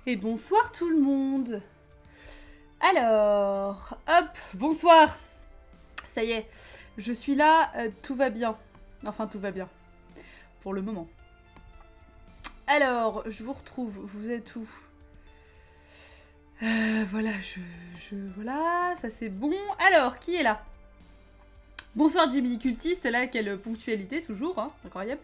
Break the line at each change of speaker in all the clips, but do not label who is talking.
Et bonsoir tout le monde. Alors, hop, bonsoir. Ça y est, je suis là, tout va bien. Enfin, tout va bien. Pour le moment. Alors, je vous retrouve, vous êtes où? Voilà, voilà, ça c'est bon. Alors, qui est là? Bonsoir Jimmy Cultiste, là, quelle ponctualité toujours, hein, incroyable.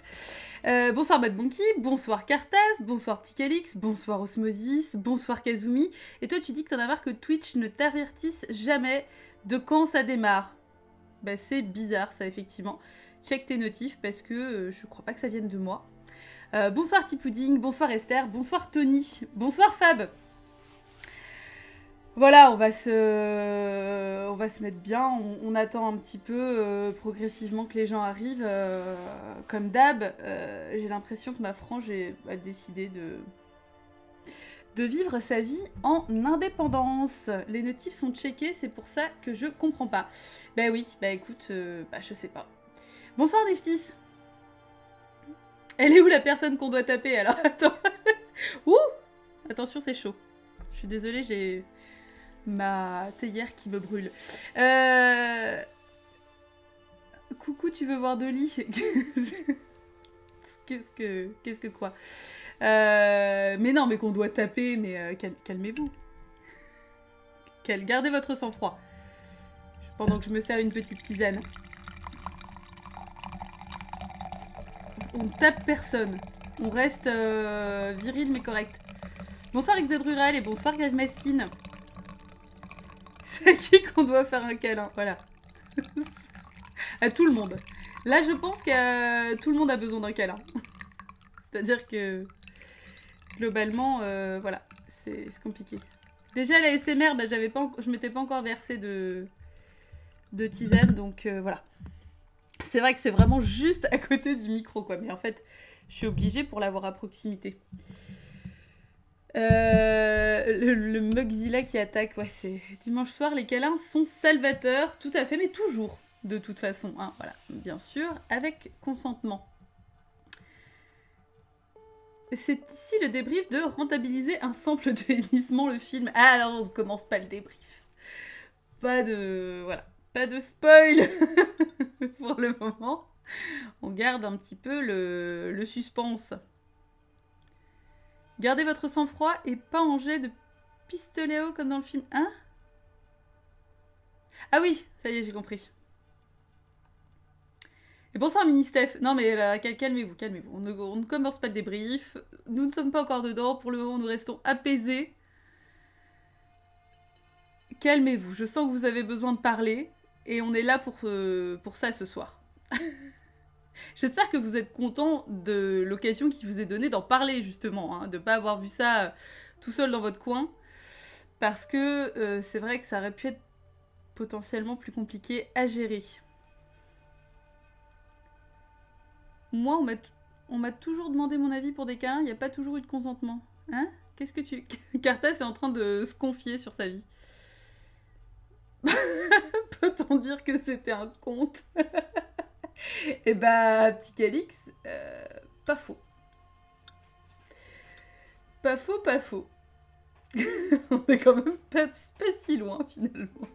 Bonsoir Bad Monkey, bonsoir Cartaz, bonsoir Petit Calix, bonsoir Osmosis, bonsoir Kazumi. Et toi tu dis que t'en as marre que Twitch ne t'avertisse jamais de quand ça démarre. Bah c'est bizarre ça effectivement. Check tes notifs parce que je crois pas que ça vienne de moi. Bonsoir Tipouding, bonsoir Esther, bonsoir Tony, bonsoir Fab. Voilà, on va se mettre bien. On attend un petit peu progressivement que les gens arrivent. Comme d'hab, j'ai l'impression que ma frange a décidé de vivre sa vie en indépendance. Les notifs sont checkés, c'est pour ça que je comprends pas. Bah oui, bah écoute, je sais pas. Bonsoir Neftis. Elle est où la personne qu'on doit taper alors? Attends. Ouh! Attention, c'est chaud. Je suis désolée, j'ai ma théière qui me brûle. Coucou, tu veux voir de lit? Qu'est-ce que quoi? Mais non, mais qu'on doit taper, mais calmez-vous. Gardez votre sang-froid. Pendant que je me sers une petite tisane. On tape personne. On reste viril mais correct. Bonsoir Exode Rural et bonsoir Grave Maskin. C'est à qui qu'on doit faire un câlin? Voilà. À tout le monde. Là, je pense que tout le monde a besoin d'un câlin. C'est-à-dire que, globalement, voilà, c'est compliqué. Déjà, la SMR, bah, je m'étais pas encore versée de tisane, donc voilà. C'est vrai que c'est vraiment juste à côté du micro, quoi. Mais en fait, je suis obligée pour l'avoir à proximité. Le Mugzilla qui attaque, ouais, c'est dimanche soir, les câlins sont salvateurs, tout à fait, mais toujours, de toute façon, hein, voilà, bien sûr, avec consentement. C'est ici le débrief de rentabiliser un sample de hennissement le film. Ah, alors on ne commence pas le débrief. Pas de... Voilà, pas de spoil pour le moment. On garde un petit peu le suspense. Gardez votre sang-froid et pas en jet de pistolet haut comme dans le film. Hein? Ah oui, ça y est, j'ai compris. Et bonsoir Mini-Steph. Non mais là, calmez-vous, calmez-vous. On ne commence pas le débrief. Nous ne sommes pas encore dedans. Pour le moment, nous restons apaisés. Calmez-vous. Je sens que vous avez besoin de parler. Et on est là pour ça ce soir. J'espère que vous êtes content de l'occasion qui vous est donnée d'en parler justement. Hein, de ne pas avoir vu ça tout seul dans votre coin. Parce que c'est vrai que ça aurait pu être potentiellement plus compliqué à gérer. Moi, on m'a toujours demandé mon avis pour des câlins, il n'y a pas toujours eu de consentement. Hein? Qu'est-ce que tu... Cartas est en train de se confier sur sa vie. Peut-on dire que c'était un conte? Eh bah, petit Calix, pas faux. Pas faux, pas faux. On est quand même pas si loin, finalement.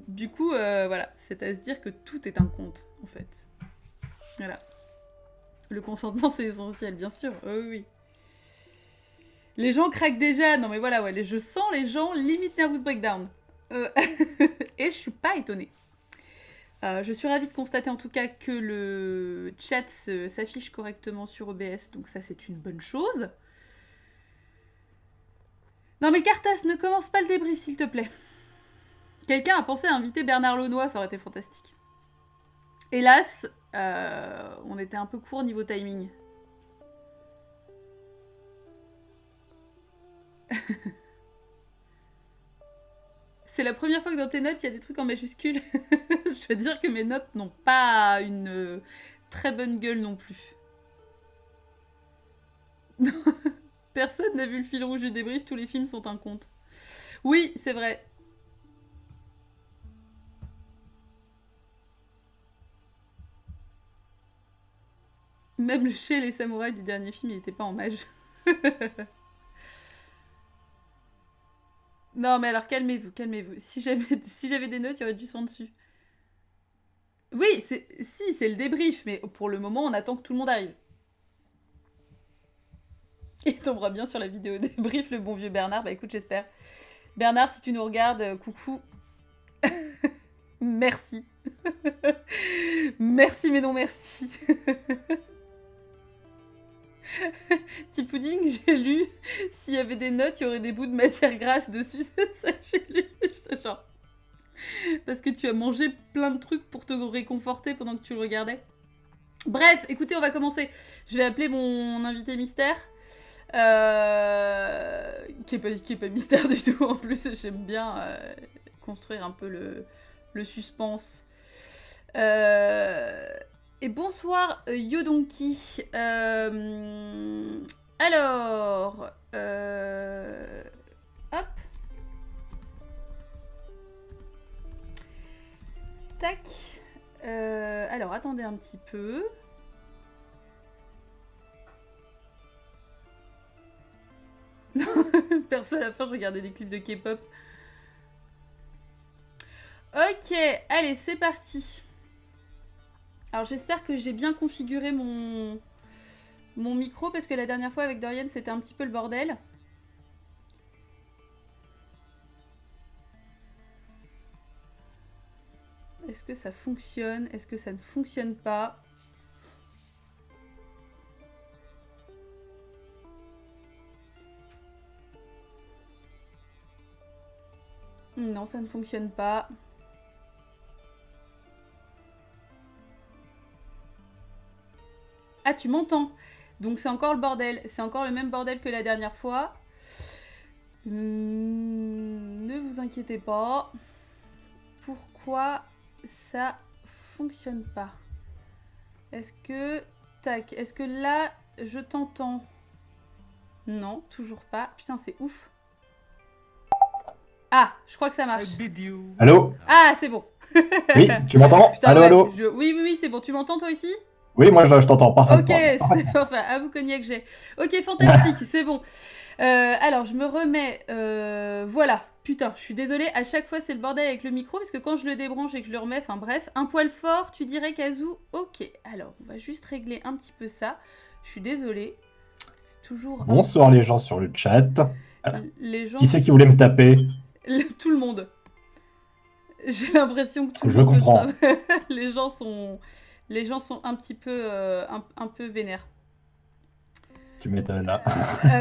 Du coup, voilà, c'est à se dire que tout est un conte, en fait. Voilà. Le consentement, c'est essentiel, bien sûr. Oui, oui. Les gens craquent déjà. Non, mais voilà, ouais, je sens les gens limite nervous breakdown. Et je suis pas étonnée. Je suis ravie de constater en tout cas que le chat s'affiche correctement sur OBS, donc ça c'est une bonne chose. Non mais Cartas, ne commence pas le débrief s'il te plaît. Quelqu'un a pensé à inviter Bernard Launois, ça aurait été fantastique. Hélas, on était un peu court niveau timing. C'est la première fois que dans tes notes, il y a des trucs en majuscules. Je veux dire que mes notes n'ont pas une très bonne gueule non plus. Personne n'a vu le fil rouge du débrief, tous les films sont un conte. Oui, c'est vrai. Même chez les samouraïs du dernier film, il était pas en mage. Non, mais alors calmez-vous, calmez-vous. Si j'avais des notes, il y aurait du sang dessus. Oui, c'est le débrief, mais pour le moment, on attend que tout le monde arrive. Il tombera bien sur la vidéo débrief, le bon vieux Bernard. Bah écoute, j'espère. Bernard, si tu nous regardes, coucou. Merci. Merci, mais non merci. Petit pudding, j'ai lu. S'il y avait des notes, il y aurait des bouts de matière grasse dessus. Ça, j'ai lu. C'est genre. Parce que tu as mangé plein de trucs pour te réconforter pendant que tu le regardais. Bref, écoutez, on va commencer. Je vais appeler mon invité mystère. Qui est pas mystère du tout en plus. J'aime bien construire un peu le suspense. Et bonsoir Yodonki. Alors, hop. Tac. Alors, attendez un petit peu. Perso, à la fin, je regardais des clips de K-pop. Ok, allez, c'est parti. Alors, j'espère que j'ai bien configuré mon micro, parce que la dernière fois, avec Dorian, c'était un petit peu le bordel. Est-ce que ça fonctionne? Est-ce que ça ne fonctionne pas? Non, ça ne fonctionne pas. Ah, tu m'entends? Donc c'est encore le bordel. C'est encore le même bordel que la dernière fois. Ne vous inquiétez pas. Pourquoi ça fonctionne pas? Est-ce que... Tac. Est-ce que là, je t'entends? Non, toujours pas. Putain, c'est ouf. Ah, je crois que ça marche.
Allô?
Ah, c'est bon.
Oui, tu m'entends?
Putain,
allô,
ouais,
allô?
Oui, c'est bon. Tu m'entends toi aussi?
Oui, moi je t'entends parfaitement.
Ok, c'est enfin, à vous cognac que j'ai. Ok, fantastique, c'est bon. Alors, je me remets. Voilà, putain, je suis désolée. À chaque fois, c'est le bordel avec le micro parce que quand je le débranche et que je le remets, enfin bref, un poil fort, tu dirais Kazoo. Ok, alors, on va juste régler un petit peu ça. Je suis désolée. C'est toujours.
Bonsoir les gens sur le chat.
Les gens.
Qui c'est qui voulait me taper?
Tout le monde. J'ai l'impression que tout le
Je
monde.
comprends.
Les gens sont un petit peu, un peu vénères.
Tu m'étonnes là.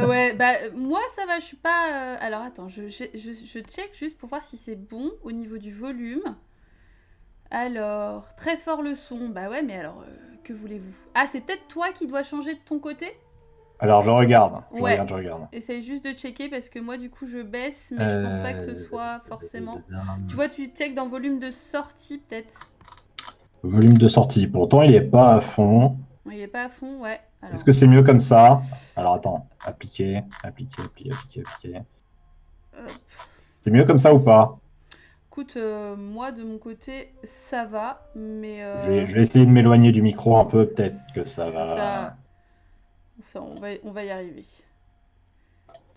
Ouais, bah moi ça va, je suis pas. Alors attends, je check juste pour voir si c'est bon au niveau du volume. Alors, très fort le son. Bah ouais, mais alors, que voulez-vous? Ah, c'est peut-être toi qui dois changer de ton côté?
Alors je regarde.
Ouais.
Je regarde.
Essaye juste de checker parce que moi du coup je baisse, mais je pense pas que ce soit forcément. Tu vois, tu check dans volume de sortie peut-être.
Volume de sortie. Pourtant il est pas à fond.
Il est pas à fond, ouais.
Est-ce que c'est mieux comme ça? Alors attends. Appliquer. C'est mieux comme ça ou pas?
Écoute, moi de mon côté ça va, mais.
Je vais essayer de m'éloigner du micro un peu, peut-être que ça va.
Ça, on va y arriver.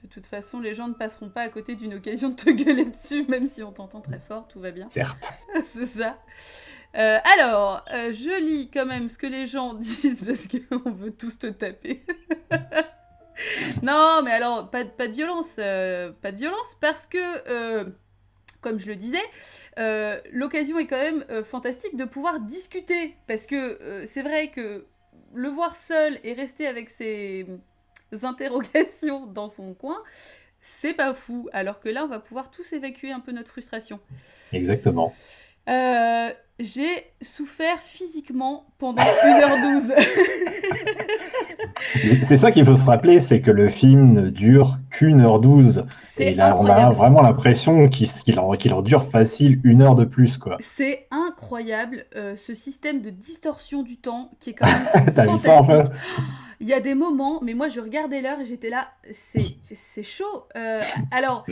De toute façon, les gens ne passeront pas à côté d'une occasion de te gueuler dessus, même si on t'entend très fort, tout va bien.
Certes.
C'est ça. Alors, je lis quand même ce que les gens disent, parce qu'on veut tous te taper. Non, mais alors, pas de violence. Pas de violence, parce que... comme je le disais, l'occasion est quand même fantastique de pouvoir discuter. Parce que c'est vrai que le voir seul et rester avec ses interrogations dans son coin, c'est pas fou. Alors que là, on va pouvoir tous évacuer un peu notre frustration.
Exactement.
J'ai souffert physiquement pendant 1h12.
C'est ça qu'il faut se rappeler, c'est que le film ne dure qu'1h12. Et là, on a vraiment l'impression qu'il en dure facile 1 heure de plus, quoi.
C'est incroyable, ce système de distorsion du temps qui est quand même
T'as vu ça un peu?
Il y a des moments, mais moi je regardais l'heure et j'étais là, c'est chaud. Alors,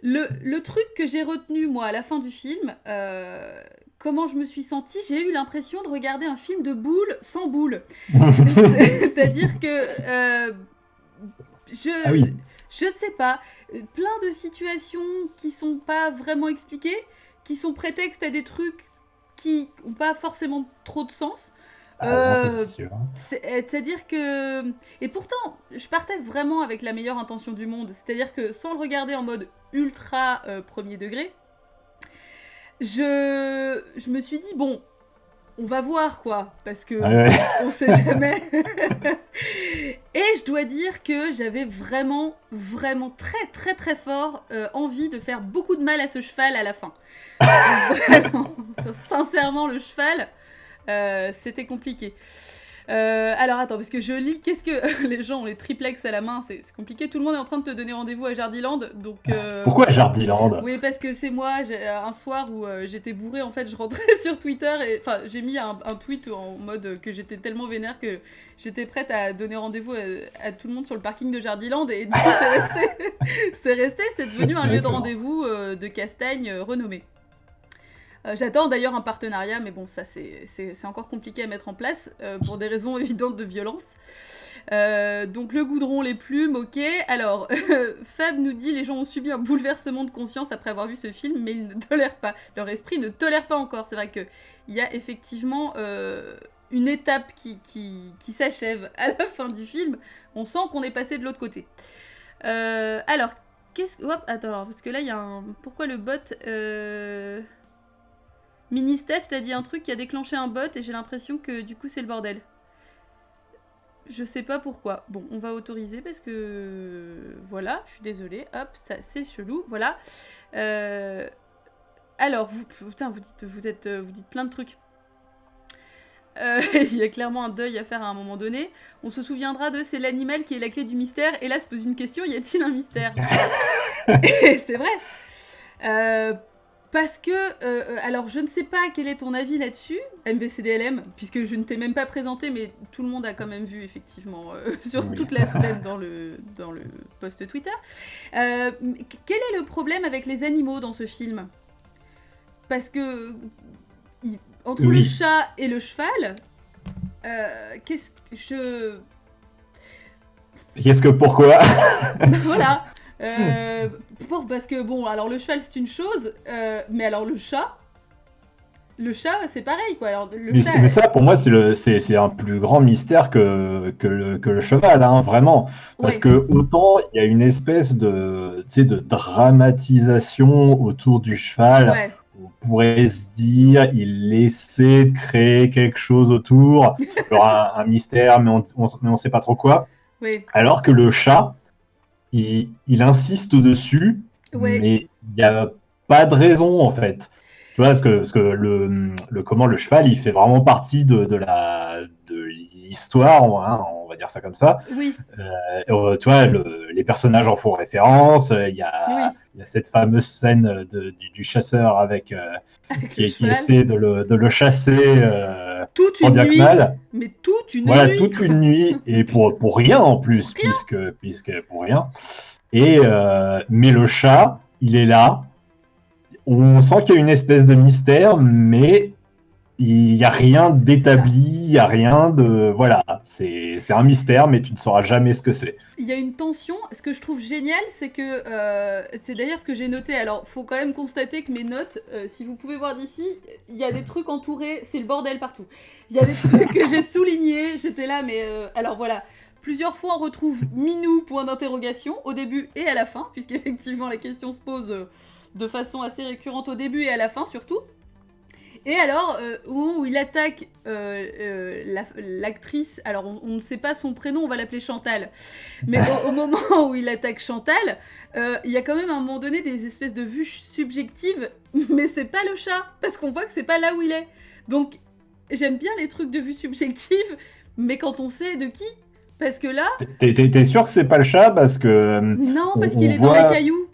le truc que j'ai retenu, moi, à la fin du film, comment je me suis sentie, j'ai eu l'impression de regarder un film de boules sans boules. C'est-à-dire que
Ah oui.
Je sais pas. Plein de situations qui sont pas vraiment expliquées, qui sont prétextes à des trucs qui ont pas forcément trop de sens.
Ah, non, ça, c'est sûr.
C'est-à-dire que... Et pourtant, je partais vraiment avec la meilleure intention du monde. C'est-à-dire que sans le regarder en mode ultra premier degré, je me suis dit, bon, on va voir quoi, parce que on sait jamais. Et je dois dire que j'avais vraiment, vraiment très, très, très fort envie de faire beaucoup de mal à ce cheval à la fin. Vraiment, sincèrement, le cheval, c'était compliqué. Alors attends, parce que je lis, qu'est-ce que les gens ont les triplex à la main, c'est compliqué. Tout le monde est en train de te donner rendez-vous à Jardiland, donc.
Pourquoi Jardiland?
Oui, parce que c'est moi. Un soir où j'étais bourrée, en fait, je rentrais sur Twitter et enfin, j'ai mis un tweet en mode que j'étais tellement vénère que j'étais prête à donner rendez-vous à tout le monde sur le parking de Jardiland et du coup c'est devenu un lieu de rendez-vous de castagne renommé. J'attends d'ailleurs un partenariat, mais bon, ça c'est encore compliqué à mettre en place pour des raisons évidentes de violence. Donc le goudron, les plumes, ok. Alors, Fab nous dit, les gens ont subi un bouleversement de conscience après avoir vu ce film, mais ils ne tolèrent pas. Leur esprit ne tolère pas encore. C'est vrai qu'il y a effectivement une étape qui s'achève à la fin du film. On sent qu'on est passé de l'autre côté. Alors, Hop, attends, alors, parce que là, il y a un... Pourquoi le bot... Mini-Steph, t'as dit un truc qui a déclenché un bot et j'ai l'impression que du coup c'est le bordel. Je sais pas pourquoi. Bon, on va autoriser parce que... Voilà, je suis désolée. Hop, ça c'est chelou, voilà. Alors, vous dites plein de trucs. Il y a clairement un deuil à faire à un moment donné. On se souviendra de c'est l'animal qui est la clé du mystère. Et là se pose une question, y a-t-il un mystère? Et c'est vrai. Parce que, alors je ne sais pas quel est ton avis là-dessus, MVCDLM, puisque je ne t'ai même pas présenté, mais tout le monde a quand même vu effectivement sur toute la semaine dans le post Twitter. Quel est le problème avec les animaux dans ce film? Parce que entre le chat et le cheval,
pourquoi?
Voilà. Parce que bon, alors le cheval c'est une chose, mais alors le chat c'est pareil quoi. Alors,
mais ça pour moi c'est un plus grand mystère que le cheval, hein, vraiment. Parce que autant il y a une espèce de dramatisation autour du cheval. Ouais. On pourrait se dire, il essaie de créer quelque chose autour, genre un mystère, mais on sait pas trop quoi.
Oui.
Alors que le chat, il insiste dessus, mais il n'y a pas de raison en fait. Tu vois, parce que le cheval, il fait vraiment partie de l'histoire, hein, on va dire ça comme ça.
Oui.
Tu vois, les personnages en font référence. Il y a cette fameuse scène du chasseur qui essaie de le chasser
toute une nuit. Mais toute une nuit.
Toute une nuit et pour rien en plus, puisque pour rien. Mais le chat, il est là. On sent qu'il y a une espèce de mystère, mais il n'y a rien d'établi, il n'y a rien de... Voilà, c'est un mystère, mais tu ne sauras jamais ce que c'est.
Il y a une tension. Ce que je trouve génial, c'est que... c'est d'ailleurs ce que j'ai noté. Alors, faut quand même constater que mes notes, si vous pouvez voir d'ici, il y a des trucs entourés, c'est le bordel partout. Il y a des trucs que j'ai soulignés, j'étais là, mais... alors voilà, plusieurs fois on retrouve Minou, point d'interrogation, au début et à la fin, puisqu'effectivement la question se pose... de façon assez récurrente au début et à la fin surtout. Et alors, au moment où il attaque l'actrice, alors on ne sait pas son prénom, on va l'appeler Chantal, mais au moment où il attaque Chantal, il y a quand même à un moment donné des espèces de vues subjectives, mais c'est pas le chat, parce qu'on voit que c'est pas là où il est. Donc, j'aime bien les trucs de vues subjectives, mais quand on sait de qui, parce que là...
T'es sûr que c'est pas le chat, parce que...
Non, parce qu'il est dans les cailloux.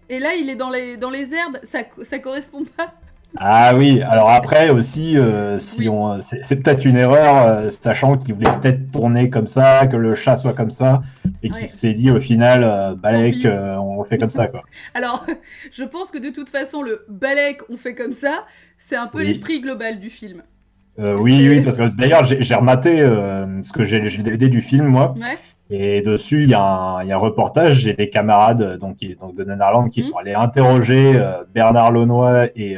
Et là, il est dans les herbes, ça correspond pas.
Ah oui, alors après aussi, c'est peut-être une erreur, sachant qu'il voulait peut-être tourner comme ça, que le chat soit comme ça, et qu'il s'est dit au final, Balek, on le fait comme ça, quoi.
Alors, je pense que de toute façon, le Balek, on fait comme ça, c'est un peu l'esprit global du film.
Oui, parce que d'ailleurs, j'ai rematé, parce que j'ai le DVD du film, moi.
Ouais.
Et dessus, il y a un reportage. J'ai des camarades donc de Nanarland qui sont allés interroger Bernard Launois et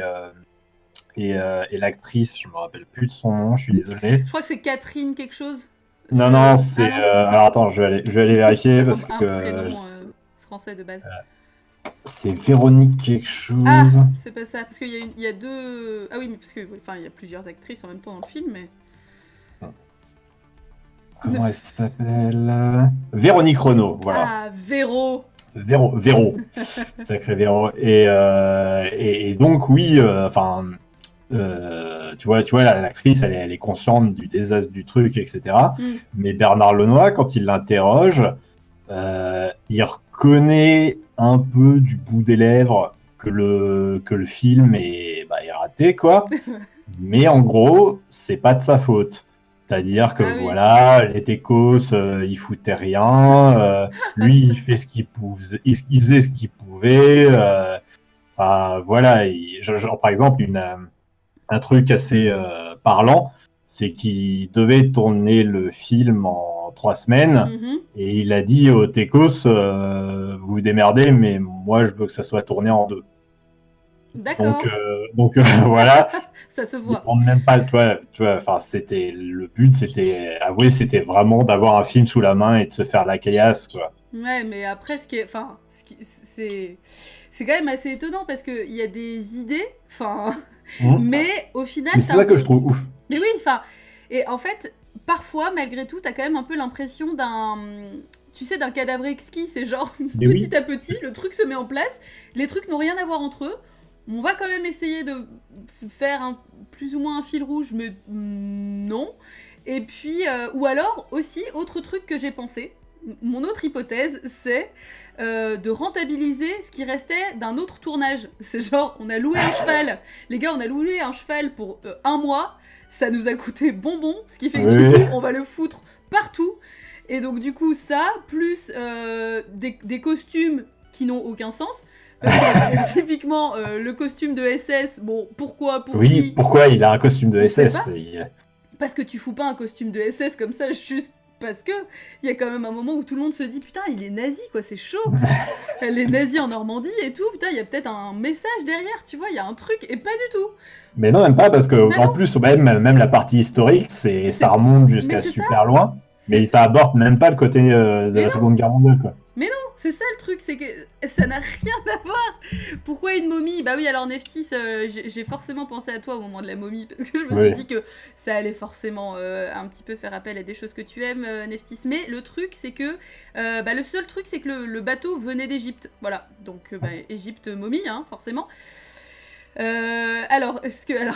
l'actrice, je me rappelle plus de son nom, je suis désolé.
Je crois que c'est Catherine quelque chose.
Non, c'est.
non.
Alors attends, je vais aller vérifier parce
un
que.
prénom français de base.
C'est Véronique quelque chose.
Ah, c'est pas ça, parce qu'il y a deux. Ah oui, mais parce que il y a plusieurs actrices en même temps dans le film, mais.
Comment elle s'appelle? Véronique Renaud, voilà.
Ah, Véro.
Véro. Sacré Véro. Et donc, oui, tu vois, l'actrice, elle est consciente du désastre du truc, etc. Mais Bernard Launois, quand il l'interroge, il reconnaît un peu du bout des lèvres que le film est raté, quoi. Mais en gros, c'est pas de sa faute. C'est-à-dire que voilà, les techos, ils foutaient rien. Lui, il fait ce qu'il pouvait, il faisait ce qu'il pouvait. Voilà. Par exemple, un truc assez parlant, c'est qu'il devait tourner le film en 3 semaines et il a dit aux techos, vous vous démerdez, mais moi, je veux que ça soit tourné en 2.
D'accord.
Donc voilà.
Ça se voit.
On même pas, tu vois, enfin, le but, c'était vraiment d'avoir un film sous la main et de se faire la caillasse, quoi.
Ouais, mais après, c'est quand même assez étonnant parce que il y a des idées, mais au final.
Mais c'est ça que je trouve ouf.
Mais oui, et en fait, parfois, malgré tout, t'as quand même un peu l'impression d'un cadavre exquis. C'est genre petit à petit, le truc se met en place, les trucs n'ont rien à voir entre eux. On va quand même essayer de faire plus ou moins un fil rouge, mais non. Et puis, ou alors, aussi, autre truc que j'ai pensé, mon autre hypothèse, c'est de rentabiliser ce qui restait d'un autre tournage. C'est genre, on a loué un cheval. Les gars, on a loué un cheval pour 1 mois. Ça nous a coûté bonbon, ce qui fait que du coup, on va le foutre partout. Et donc, du coup, ça, plus des costumes qui n'ont aucun sens. Typiquement, le costume de SS, bon, pourquoi
pourquoi il a un costume de SS
Parce que tu fous pas un costume de SS comme ça, juste parce que il y a quand même un moment où tout le monde se dit putain, il est nazi, quoi, c'est chaud. Les nazis en Normandie et tout, putain, il y a peut-être un message derrière, tu vois, il y a un truc, et pas du tout.
Mais non, même pas, parce que en plus, même la partie historique, ça remonte jusqu'à super loin. Mais ça aborde même pas le côté de la Seconde Guerre mondiale, quoi.
Mais non, c'est ça le truc, c'est que ça n'a rien à voir. Pourquoi une momie? Bah oui, alors Nephthys, j'ai forcément pensé à toi au moment de la momie, parce que je me suis dit que ça allait forcément un petit peu faire appel à des choses que tu aimes, Nephthys. Mais le truc, c'est que le seul truc, c'est que le bateau venait d'Égypte. Voilà, donc Égypte, momie, hein, forcément. Alors,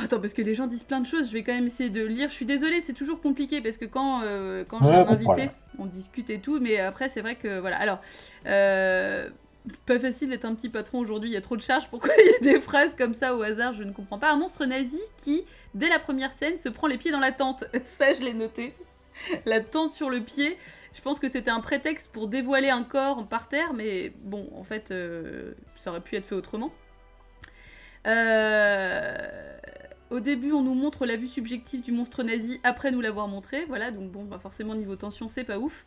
attends, parce que les gens disent plein de choses, je vais quand même essayer de lire. Je suis désolée, c'est toujours compliqué parce que quand j'ai un invité, on discute et tout, mais après, c'est vrai que voilà. Alors, pas facile d'être un petit patron aujourd'hui, il y a trop de charges. Pourquoi il y a des phrases comme ça au hasard, je ne comprends pas. Un monstre nazi qui, dès la première scène, se prend les pieds dans la tente. Ça, je l'ai noté. La tente sur le pied. Je pense que c'était un prétexte pour dévoiler un corps par terre, mais bon, en fait, ça aurait pu être fait autrement. Au début, on nous montre la vue subjective du monstre nazi après nous l'avoir montré. Voilà, donc bon, forcément, niveau tension, c'est pas ouf.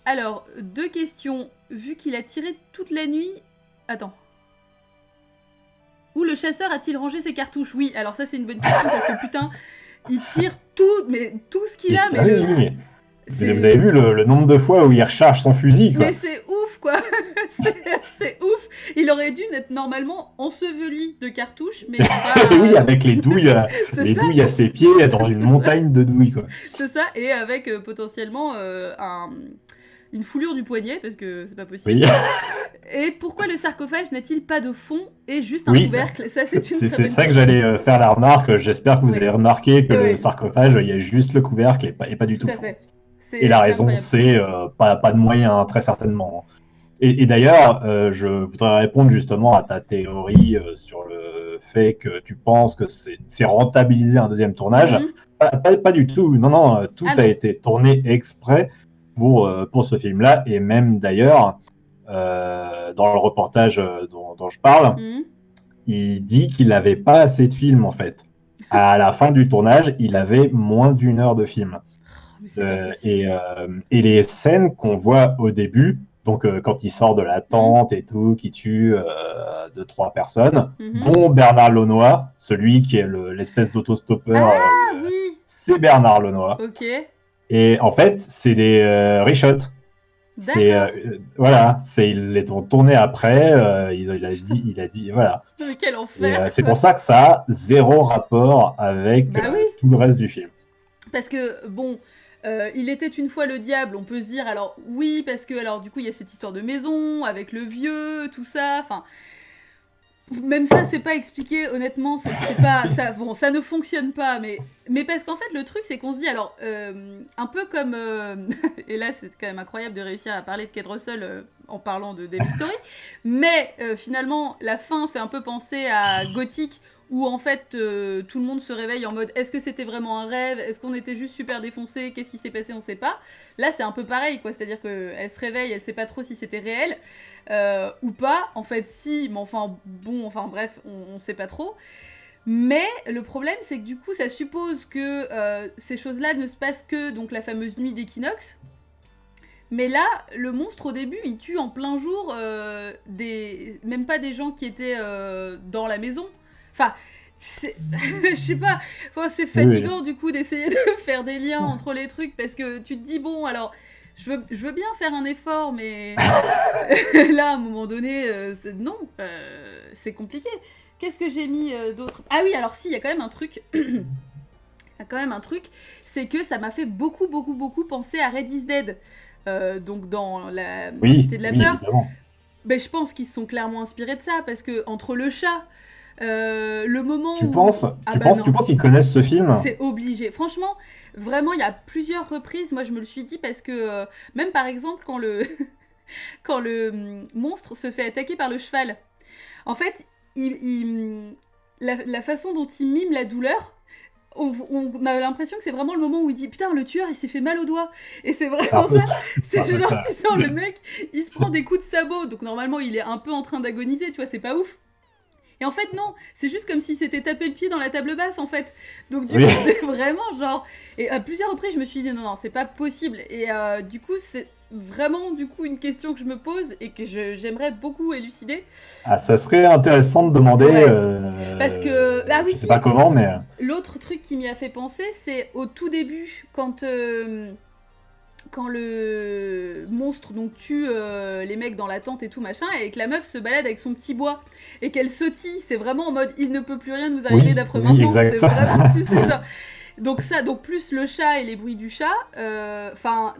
Alors, 2 questions. Vu qu'il a tiré toute la nuit... Attends. Où le chasseur a-t-il rangé ses cartouches? Oui, alors ça, c'est une bonne question parce que putain, il tire tout ce qu'il a. Mais
oui. Vous avez vu le nombre de fois où il recharge son fusil, quoi.
Mais c'est ouf, quoi. c'est ouf. Il aurait dû être normalement enseveli de cartouches, mais pas...
Oui, avec les douilles douilles à ses pieds, dans une montagne de douilles, quoi.
C'est ça, et avec potentiellement une foulure du poignet, parce que c'est pas possible. Oui. Et pourquoi le sarcophage n'a-t-il pas de fond et juste un couvercle? Ça, c'est une très bonne
question. C'est ça que j'allais faire la remarque. J'espère que vous avez remarqué que le sarcophage, il y a juste le couvercle et pas du tout le fond. Et la raison, c'est pas de moyens, très certainement. Et d'ailleurs, je voudrais répondre justement à ta théorie sur le fait que tu penses que c'est rentabiliser un deuxième tournage. Pas du tout. Non, tout a été tourné exprès pour ce film-là. Et même d'ailleurs, dans le reportage dont je parle, il dit qu'il n'avait pas assez de films, en fait. À la fin du tournage, il avait moins d'1 heure de film.
Mais c'est pas
Euh,
possible.
et les scènes qu'on voit au début, donc quand il sort de la tente et tout, qui tue 2-3 personnes,
Mhm.
dont Bernard Launois, celui qui est l'espèce d'autostoppeur,
Ah oui,
c'est Bernard Launois.
ok,
Et en fait, c'est des reshots.
d'accord.
Voilà, ils les ont tournés après.
Putain,
Voilà.
mais quel
Et
enfer,
c'est
quoi.
pour ça que ça a zéro rapport avec
Bah oui,
tout le reste du film.
parce que bon, il était une fois le diable, on peut se dire alors oui parce que alors du coup il y a cette histoire de maison avec le vieux, tout ça, enfin même ça c'est pas expliqué honnêtement, c'est pas ça, bon ça ne fonctionne pas, mais parce qu'en fait le truc c'est qu'on se dit alors un peu comme et là c'est quand même incroyable de réussir à parler de Kate Russell en parlant de Devil Story, mais finalement la fin fait un peu penser à Gothic où en fait tout le monde se réveille en mode est-ce que c'était vraiment un rêve, est-ce qu'on était juste super défoncé, qu'est-ce qui s'est passé, on sait pas. Là c'est un peu pareil quoi, c'est-à-dire qu'elle se réveille, elle sait pas trop si c'était réel ou pas. En fait si, mais enfin bon, enfin bref, on sait pas trop. Mais le problème c'est que du coup ça suppose que ces choses-là ne se passent que donc la fameuse nuit d'équinoxe. Mais là, le monstre au début, il tue en plein jour même pas des gens qui étaient dans la maison. Enfin, je sais pas, bon, c'est
Oui.
fatigant du coup d'essayer de faire des liens entre les trucs parce que tu te dis bon alors je veux bien faire un effort mais là à un moment donné non c'est compliqué. Qu'est-ce que j'ai mis d'autre? Ah oui alors si il y a quand même un truc. Il y a quand même un truc, c'est que ça m'a fait beaucoup beaucoup beaucoup penser à Red is Dead. Donc dans la
Oui,
Cité de la
oui,
Peur,
évidemment.
ben, je pense qu'ils se sont clairement inspirés de ça parce que entre le chat, le moment
Tu
où
penses,
ah
tu
bah
penses, tu
non,
penses qu'ils connaissent ce film?
c'est obligé. Franchement, vraiment, il y a plusieurs reprises. Moi, je me le suis dit parce que même par exemple quand le quand le monstre se fait attaquer par le cheval, en fait, la façon dont il mime la douleur. On a l'impression que c'est vraiment le moment où il dit putain le tueur il s'est fait mal au doigt et c'est
C'est un
vraiment
peu
ça,
ça. C'est
c'est
un peu
genre
ça.
tu sens le mec il se prend des coups de sabot donc normalement il est un peu en train d'agoniser tu vois c'est pas ouf et en fait non c'est juste comme s'il s'était tapé le pied dans la table basse en fait donc du
Oui.
coup c'est vraiment genre et à plusieurs reprises je me suis dit non c'est pas possible et du coup c'est vraiment du coup une question que je me pose et que j'aimerais beaucoup élucider.
Ah, ça serait intéressant de demander,
Ouais parce que ah oui
je sais
si
pas comment, mais
l'autre truc qui m'y a fait penser, c'est au tout début, quand le monstre donc tue les mecs dans la tente et tout machin, et que la meuf se balade avec son petit bois, et qu'elle sautille, c'est vraiment en mode il ne peut plus rien nous arriver
oui,
d'affreux
oui,
maintenant. C'est
exact.
vraiment, tu sais, genre. Donc ça, donc plus le chat et les bruits du chat, enfin.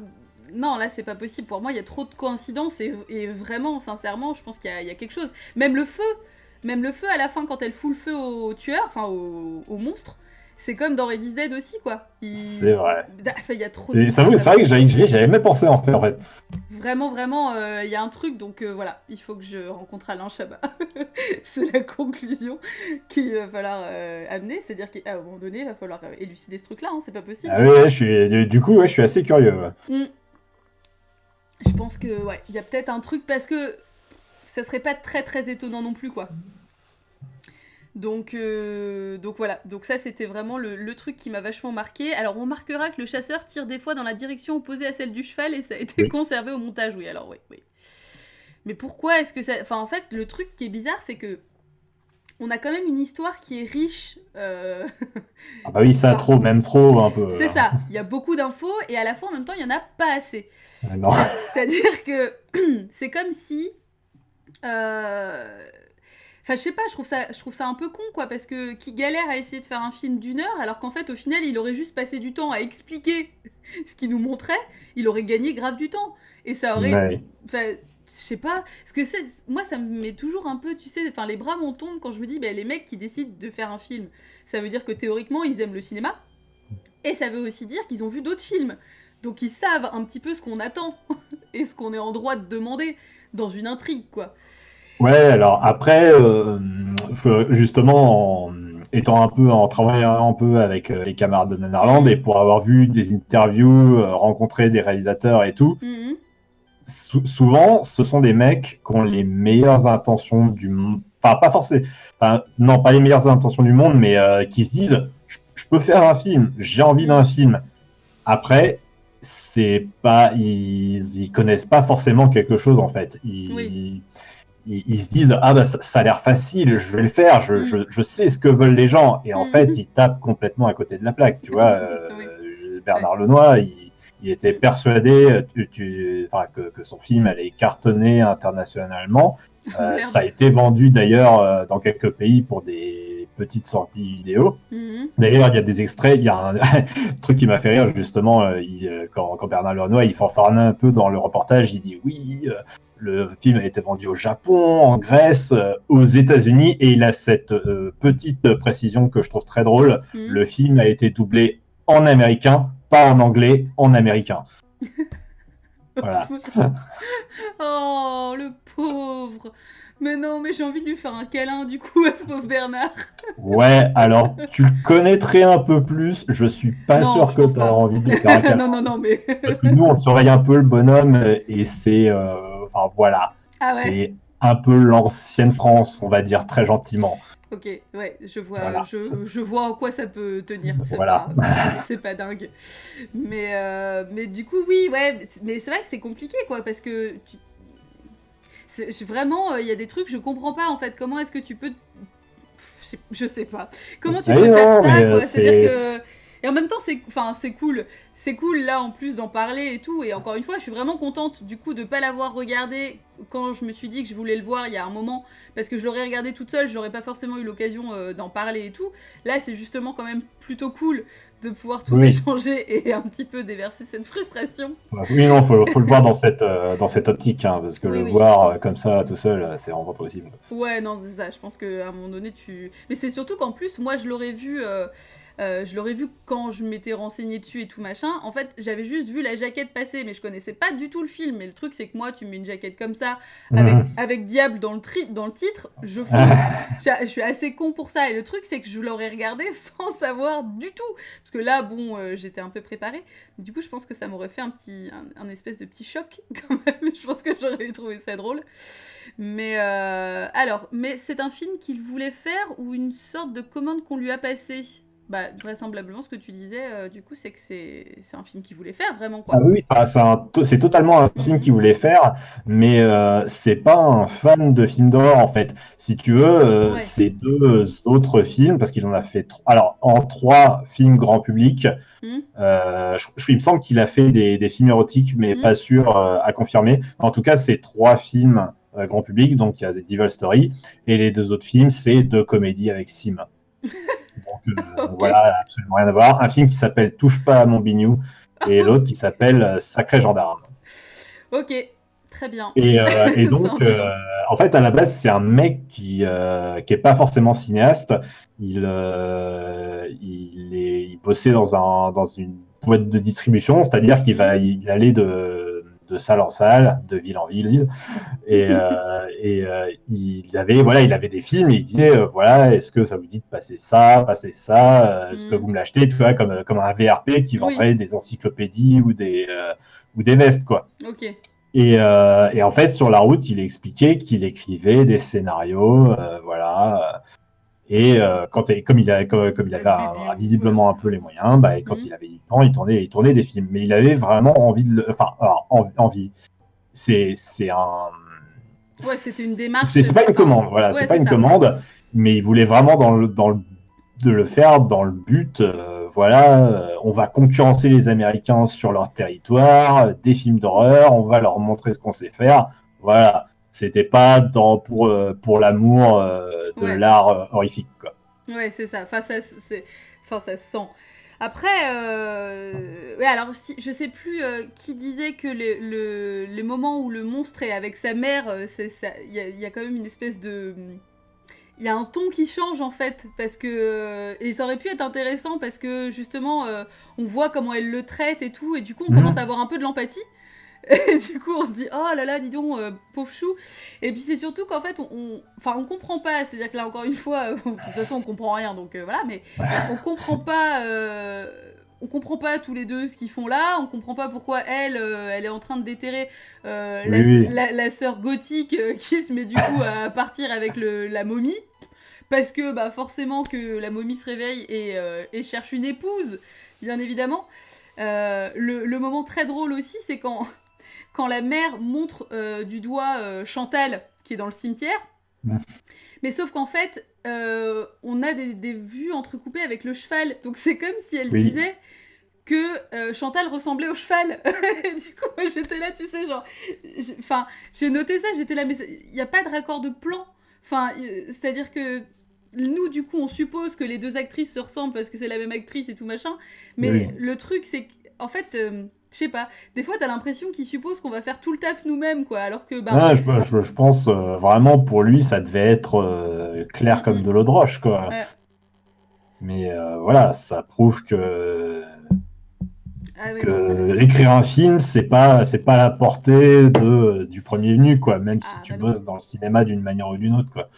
Non, là c'est pas possible. Pour moi, il y a trop de coïncidences et vraiment, sincèrement, je pense qu'il y a quelque chose. Même le feu à la fin quand elle fout le feu au tueur, enfin au monstre, c'est comme dans Red is Dead aussi quoi.
C'est vrai.
Enfin, il y a trop de
Et
trucs
c'est
vraiment.
vrai que j'avais jamais pensé en fait.
Vraiment, vraiment, il y a un truc, donc voilà, il faut que je rencontre Alain Chabat. C'est la conclusion qu'il va falloir amener, c'est-à-dire qu'à un moment donné, il va falloir élucider ce truc-là, hein, c'est pas possible.
Ah oui, ouais, du coup, ouais, je suis assez curieux. Ouais.
Je pense que, ouais, il y a peut-être un truc parce que ça serait pas très très étonnant non plus, quoi. Donc voilà, donc ça c'était vraiment le truc qui m'a vachement marqué. Alors on remarquera que le chasseur tire des fois dans la direction opposée à celle du cheval et ça a été
Oui.
conservé au montage, oui, alors oui, oui. Mais pourquoi est-ce que ça... Enfin en fait, le truc qui est bizarre, c'est que on a quand même une histoire qui est riche.
Ah bah oui, ça
Enfin,
trop, même trop un peu.
c'est ça, il y a beaucoup d'infos et à la fois en même temps il y en a pas assez.
Non.
C'est-à-dire que c'est comme si... Enfin, je sais pas, je trouve ça un peu con, quoi, parce que qui galère à essayer de faire un film d'1 heure, alors qu'en fait, au final, il aurait juste passé du temps à expliquer ce qu'il nous montrait, il aurait gagné grave du temps. Et ça aurait...
Ouais.
Enfin, je sais pas, parce que moi, ça me met toujours un peu, tu sais, enfin, les bras m'en tombent quand je me dis, ben, les mecs qui décident de faire un film, ça veut dire que théoriquement, ils aiment le cinéma, et ça veut aussi dire qu'ils ont vu d'autres films. Donc ils savent un petit peu ce qu'on attend, et ce qu'on est en droit de demander dans une intrigue, quoi.
Ouais, alors après, justement, en travaillant un peu avec les camarades de Nanarland
Mhm.
et pour avoir vu des interviews, rencontré des réalisateurs et tout,
Mhm.
souvent, ce sont des mecs qui ont les meilleures intentions du monde. Enfin, pas forcément. Enfin, non, pas les meilleures intentions du monde, mais qui se disent, je peux faire un film, j'ai envie d'un
Mhm.
film. Après, c'est pas, ils connaissent pas forcément quelque chose en fait.
Oui.
Ils se disent ah bah ça a l'air facile, je vais le faire, je sais ce que veulent les gens et en fait ils tapent complètement à côté de la plaque. Tu vois,
Oui.
Bernard Lenoy, il était
Mm.
persuadé que son film allait cartonner internationalement. Ça
Merde.
a été vendu d'ailleurs dans quelques pays pour des petites sorties vidéo.
Mhm.
D'ailleurs, il y a des extraits, il y a un truc qui m'a fait rire justement, quand Bernard Lenoy il fanfaronne un peu dans le reportage, il dit oui, le film a été vendu au Japon, en Grèce, aux États-Unis, et il a cette petite précision que je trouve très drôle,
Mhm.
le film a été doublé en américain, pas en anglais, en américain. Voilà.
Oh, le pauvre. Mais non, mais j'ai envie de lui faire un câlin du coup à ce pauvre Bernard.
Ouais, alors tu le connaîtrais un peu plus, je suis pas
Non,
sûr
je
que
pense
tu auras
pas.
envie de lui faire un câlin.
Non, non, non, mais...
Parce que nous, on surveille un peu le bonhomme et c'est, enfin voilà,
Ah ouais.
c'est un peu l'ancienne France, on va dire très gentiment.
Ok, ouais,
Voilà,
je vois en quoi ça peut tenir.
voilà.
C'est pas dingue. Mais du coup, oui, ouais, mais c'est vrai que c'est compliqué, quoi, parce que vraiment, il y a des trucs, je comprends pas, en fait. Comment est-ce que tu peux... Je sais pas. Comment tu
Ah oui,
peux faire
non,
ça,
mais
quoi? C'est-à-dire
c'est,
que... Et en même temps, c'est cool. C'est cool, là, en plus, d'en parler et tout. Et encore une fois, je suis vraiment contente, du coup, de pas l'avoir regardé quand je me suis dit que je voulais le voir il y a un moment. Parce que je l'aurais regardé toute seule, j'aurais pas forcément eu l'occasion d'en parler et tout. Là, c'est justement quand même plutôt cool de pouvoir tous
oui,
échanger et un petit peu déverser cette frustration.
oui, non, faut le voir dans cette optique, hein, parce que
Oui,
le
oui.
voir comme ça tout seul, c'est vraiment pas possible.
Ouais, non, c'est ça. Je pense qu'à un moment donné, tu. Mais c'est surtout qu'en plus, moi, je l'aurais vu quand je m'étais renseignée dessus et tout machin. En fait, j'avais juste vu la jaquette passer, mais je connaissais pas du tout le film. Mais le truc, c'est que moi, tu me mets une jaquette comme ça,
Mhm.
avec Diable dans le titre, je fonce. Je suis assez con pour ça. Et le truc, c'est que je l'aurais regardé sans savoir du tout. Parce que là, bon, j'étais un peu préparée. Du coup, je pense que ça m'aurait fait un espèce de petit choc, quand même. Je pense que j'aurais trouvé ça drôle. Mais c'est un film qu'il voulait faire ou une sorte de commande qu'on lui a passée. Bah, vraisemblablement, ce que tu disais, du coup, c'est que c'est un film qu'il voulait faire, vraiment,
Ah
quoi.
oui, c'est totalement un film
Mhm.
qu'il voulait faire, mais c'est pas un fan de films d'horreur en fait. Si tu veux,
Ouais.
ces deux autres films, parce qu'il en a fait alors en trois films grand public,
Mhm.
il me semble qu'il a fait des films érotiques, mais pas
Mhm.
sûr à confirmer. En tout cas, c'est trois films grand public, donc il y a The Devil Story, et les deux autres films, c'est deux comédies avec Sim. Donc
Ok.
voilà, absolument rien à voir. Un film qui s'appelle Touche pas à mon bignou et l'autre qui s'appelle Sacré gendarme.
Ok. Très bien.
Et
Ça en
donc,
dit long.
en fait, à la base, c'est un mec qui est pas forcément cinéaste. Il bossait dans une boîte de distribution, c'est-à-dire
Mhm.
il allait de salle en salle, de ville en ville, il avait des films et il disait voilà, est-ce que ça vous dit de passer ça, est-ce que
Mhm.
vous me l'achetez, tu vois, comme un VRP qui
Oui.
vendrait des encyclopédies ou des vestes, quoi.
Ok.
Et en fait, sur la route, il expliquait qu'il écrivait des scénarios, voilà. Et comme il avait
Oula.
visiblement un peu les moyens, bah, quand
Mhm.
il avait du temps, il tournait des films. Mais il avait vraiment envie de le, enfin, alors, envie. C'est un,
Ouais, c'était une démarche.
c'est pas une
Enfin,
commande, voilà, c'est
ouais,
pas
c'est
une
ça.
commande, mais il voulait vraiment de le faire dans le but, voilà, on va concurrencer les Américains sur leur territoire, des films d'horreur, on va leur montrer ce qu'on sait faire, voilà. C'était pas pour l'amour de
Ouais.
l'art horrifique, quoi.
Ouais, c'est ça. Enfin, ça se sent. Après, ouais, alors je sais plus qui disait que les moments où le monstre est avec sa mère, il y a quand même une espèce de, il y a un ton qui change en fait parce que et ça aurait pu être intéressant parce que justement on voit comment elle le traite et tout et du coup on commence à
Mmh.
avoir un peu de l'empathie. Et du coup, on se dit, oh là là, dis donc, pauvre chou. Et puis c'est surtout qu'en fait, enfin, on comprend pas. C'est-à-dire que là, encore une fois, de toute façon, on comprend rien, donc voilà, mais on comprend pas tous les deux ce qu'ils font là. On comprend pas pourquoi elle est en train de déterrer
Oui, oui.
la sœur gothique qui se met du coup à partir avec la momie. Parce que bah, forcément que la momie se réveille et cherche une épouse, bien évidemment. Le moment très drôle aussi, c'est quand la mère montre du doigt Chantal, qui est dans le cimetière. Mais sauf qu'en fait, on a des vues entrecoupées avec le cheval. Donc c'est comme si elle disait que Chantal ressemblait au cheval. Et du coup, moi j'étais là, tu sais, genre... Enfin, j'ai noté ça, j'étais là, mais il n'y a pas de raccord de plan. Enfin, c'est-à-dire que nous, du coup, on suppose que les deux actrices se ressemblent parce que c'est la même actrice et tout machin. Mais le truc, c'est qu'en fait... je sais pas, des fois t'as l'impression qu'il suppose qu'on va faire tout le taf nous-mêmes, quoi, alors que...
Ouais, je pense vraiment pour lui ça devait être clair comme de l'eau de roche, quoi.
Ouais.
Mais voilà, ça prouve que,
oui,
écrire un film, c'est pas à la portée du premier venu, quoi, même si tu bosses dans le cinéma d'une manière ou d'une autre, quoi.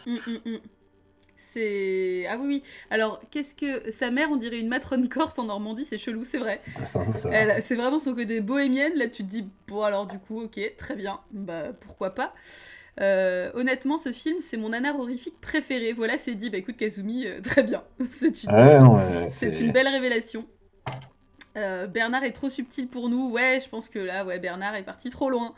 C'est... Ah oui. Alors, qu'est-ce que... Sa mère, on dirait une matrone corse en Normandie, c'est chelou, c'est vrai. C'est vraiment son côté bohémienne. Là, tu te dis, bon, alors du coup, ok, très bien. Bah, pourquoi pas. Honnêtement, ce film, c'est mon nanar horrifique préféré. Voilà, c'est dit. Bah écoute, Kazumi, très bien. C'est une belle révélation. Bernard est trop subtil pour nous. Ouais, je pense que là, Bernard est parti trop loin.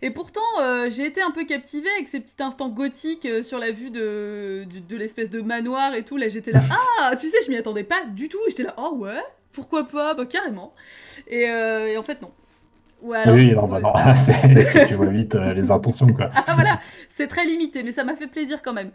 Et pourtant, j'ai été un peu captivée avec ces petits instants gothiques sur la vue de l'espèce de manoir et tout. Là, j'étais là, tu sais, je m'y attendais pas du tout. J'étais là, oh ouais, pourquoi pas, bah carrément. Et en fait, non.
Alors, oui, non, non, tu vois vite les intentions, quoi.
Voilà, c'est très limité, mais ça m'a fait plaisir quand même.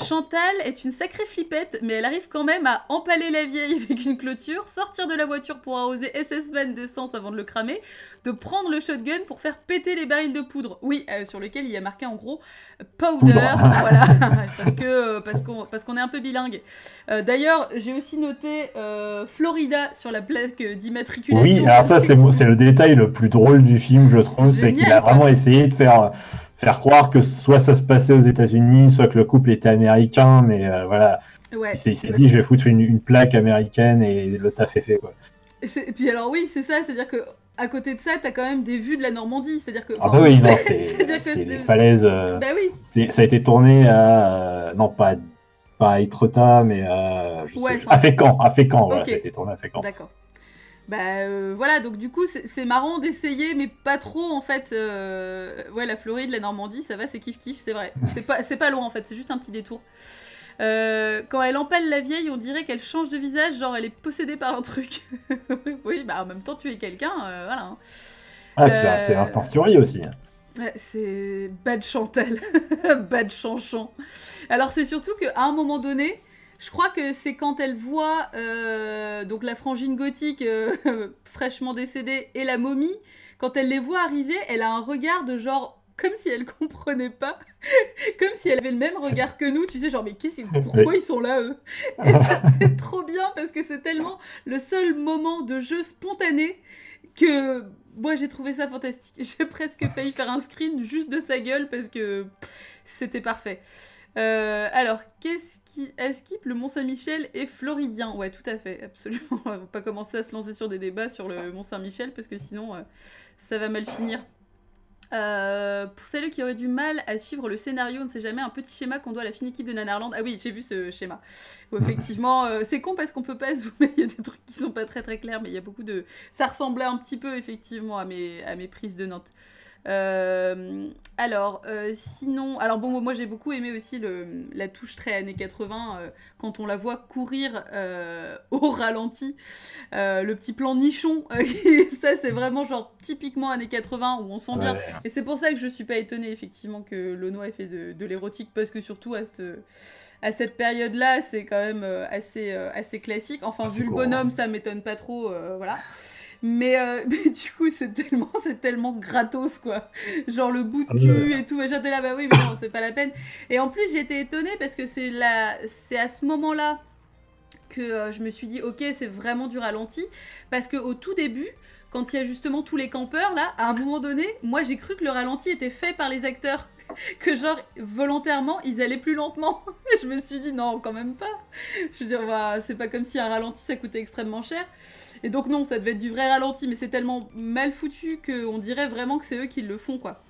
Chantal est une sacrée flippette, mais elle arrive quand même à empaler la vieille avec une clôture, sortir de la voiture pour arroser SS-Man d'essence avant de le cramer, de prendre le shotgun pour faire péter les barils de poudre. Oui, sur lequel il y a marqué en gros powder, voilà, parce qu'on est un peu bilingue. D'ailleurs, j'ai aussi noté Florida sur la plaque d'immatriculation.
Oui, alors ça c'est le détail le plus drôle du film, je trouve, c'est qu'il a vraiment essayé de faire croire que soit ça se passait aux États-Unis, soit que le couple était américain, mais voilà.
Ouais.
Il s'est dit, je vais foutre une plaque américaine et le taf est fait, quoi.
Et puis alors oui, c'est ça, c'est-à-dire que à côté de ça, t'as quand même des vues de la Normandie, c'est-à-dire que...
Ah bah oui, non, c'est les falaises...
Bah oui.
Ça a été tourné à... non, pas à Étretat, mais à Fécamp, okay. Voilà, ça a été tourné à Fécamp.
D'accord. Bah voilà, donc du coup c'est marrant d'essayer, mais pas trop en fait. Ouais, la Floride, la Normandie, ça va, c'est kiff-kiff, c'est vrai. C'est pas loin en fait, c'est juste un petit détour. Quand elle empale la vieille, on dirait qu'elle change de visage, genre elle est possédée par un truc. Oui, bah en même temps tuer quelqu'un, voilà.
Ah, c'est Instant Fury aussi.
Ouais, c'est Bad Chantal, Bad Chanchan. Alors c'est surtout qu'à un moment donné, je crois que c'est quand elle voit donc la frangine gothique fraîchement décédée et la momie, quand elle les voit arriver, elle a un regard de genre comme si elle comprenait pas, comme si elle avait le même regard que nous, tu sais, genre mais pourquoi ils sont là eux? Et c'était trop bien parce que c'est tellement le seul moment de jeu spontané que moi j'ai trouvé ça fantastique. J'ai presque failli faire un screen juste de sa gueule parce que c'était parfait. Alors, qu'est-ce qui... Skip, le Mont-Saint-Michel est floridien. Ouais, tout à fait, absolument. On va pas commencer à se lancer sur des débats sur le Mont-Saint-Michel parce que sinon, ça va mal finir. Pour celles qui auraient du mal à suivre le scénario, on ne sait jamais, un petit schéma qu'on doit à la fine équipe de Nanarland. Ah oui, j'ai vu ce schéma. Où effectivement, c'est con parce qu'on peut pas zoomer, il y a des trucs qui sont pas très très clairs, mais il y a beaucoup de... Ça ressemblait un petit peu effectivement à mes prises de notes. Sinon... Alors bon, moi j'ai beaucoup aimé aussi la touche très années 80, quand on la voit courir au ralenti. Le petit plan nichon, ça c'est vraiment genre typiquement années 80 où on sent bien. Et c'est pour ça que je suis pas étonnée effectivement que Lono ait fait de l'érotique, parce que surtout à cette période-là, c'est quand même assez classique. Enfin, vu le bonhomme, ça m'étonne pas trop, voilà. Mais du coup, c'est tellement gratos, quoi. Genre le bout de cul et tout. J'étais là, bah oui, mais non, c'est pas la peine. Et en plus, j'ai été étonnée parce que c'est à ce moment-là que je me suis dit, ok, c'est vraiment du ralenti. Parce qu'au tout début, quand il y a justement tous les campeurs, là, à un moment donné, moi, j'ai cru que le ralenti était fait par les acteurs. Que genre, volontairement, ils allaient plus lentement. Je me suis dit, non, quand même pas. Je veux dire, bah, c'est pas comme si un ralenti, ça coûtait extrêmement cher. Et donc non, ça devait être du vrai ralenti, mais c'est tellement mal foutu qu'on dirait vraiment que c'est eux qui le font, quoi.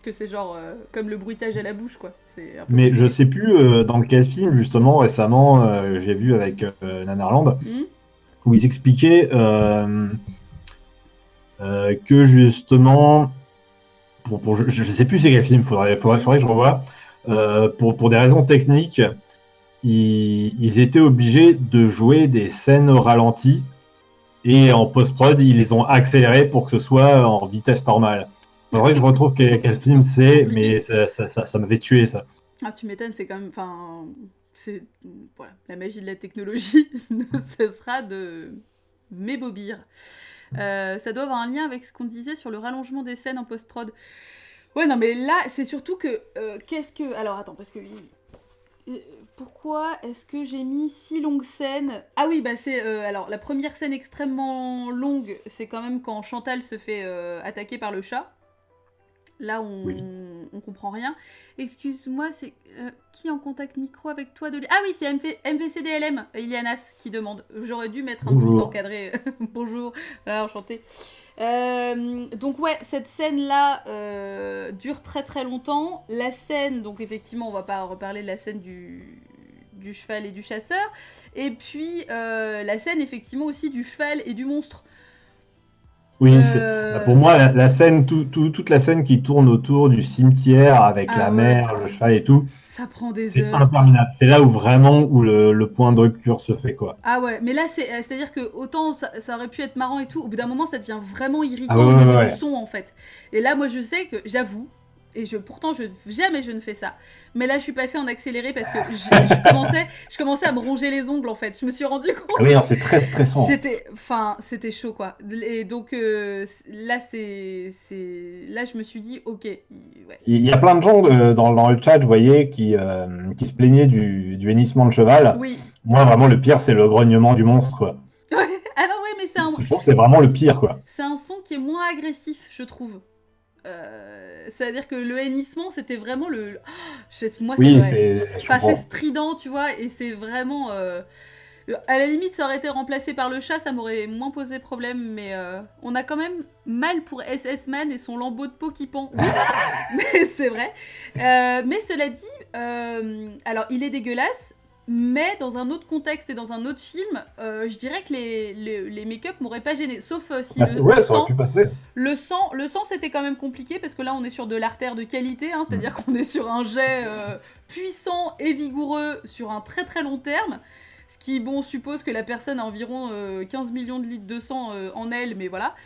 Que c'est genre comme le bruitage à la bouche, quoi.
Mais je sais plus dans quel film, justement, récemment, j'ai vu avec Nanarland, où ils expliquaient que justement, je sais plus c'est quel film, faudrait que je revoie, pour des raisons techniques, ils étaient obligés de jouer des scènes au ralenti, et en post-prod, ils les ont accélérées pour que ce soit en vitesse normale. Faudrait que je retrouve quel film c'est, mais ça m'avait tué, ça.
Ah, tu m'étonnes, c'est quand même... Enfin, c'est... Voilà, la magie de la technologie ne cessera de m'ébobir. Ça doit avoir un lien avec ce qu'on disait sur le rallongement des scènes en post-prod. Ouais, non, mais là, c'est surtout que... qu'est-ce que... Alors, attends, parce que... Pourquoi est-ce que j'ai mis si longue scène? Ah oui, bah c'est... alors, la première scène extrêmement longue, c'est quand même quand Chantal se fait attaquer par le chat. Là, on comprend rien. Excuse-moi, c'est qui en contact micro avec toi de... Ah oui, c'est MVCDLM, Ilianas, qui demande. J'aurais dû mettre un petit encadré. Bonjour, voilà, enchanté. Donc ouais, cette scène-là dure très très longtemps. La scène, donc effectivement, on va pas reparler de la scène du cheval et du chasseur. Et puis la scène, effectivement, aussi du cheval et du monstre.
Oui, pour moi, la scène, toute la scène qui tourne autour du cimetière avec la mère, le cheval et tout,
ça prend des
c'est
heures.
interminable. C'est là où vraiment le point de rupture se fait, quoi.
Ah ouais, mais là, c'est-à-dire que autant ça aurait pu être marrant et tout, au bout d'un moment, ça devient vraiment irritant au niveau du son, en fait. Et là, moi, je sais que, j'avoue, et pourtant, jamais je ne fais ça. Mais là, je suis passée en accéléré parce que je commençais à me ronger les ongles, en fait. Je me suis rendu compte.
Ah oui, c'est très stressant.
C'était chaud, quoi. Et donc, là, là, je me suis dit, ok. Ouais.
Il y a plein de gens dans le chat, vous voyez, qui se plaignaient du hennissement de cheval.
Oui.
Moi, vraiment, le pire, c'est le grognement du monstre, quoi.
Alors, ouais, mais
Je trouve que c'est vraiment le pire, quoi.
C'est un son qui est moins agressif, je trouve. C'est-à-dire que le hennissement, c'était vraiment le... Moi, c'est assez strident, tu vois, et c'est vraiment... À la limite, ça aurait été remplacé par le chat, ça m'aurait moins posé problème, mais on a quand même mal pour SS Man et son lambeau de peau qui pend. Oui, mais c'est vrai. Mais cela dit, alors il est dégueulasse, mais dans un autre contexte et dans un autre film, je dirais que les make-up m'auraient pas gêné. Sauf si
ça aurait pu passer.
Le sang, c'était quand même compliqué parce que là, on est sur de l'artère de qualité, hein, c'est-à-dire qu'on est sur un jet puissant et vigoureux sur un très très long terme. Ce qui, bon, suppose que la personne a environ 15 millions de litres de sang en elle, mais voilà.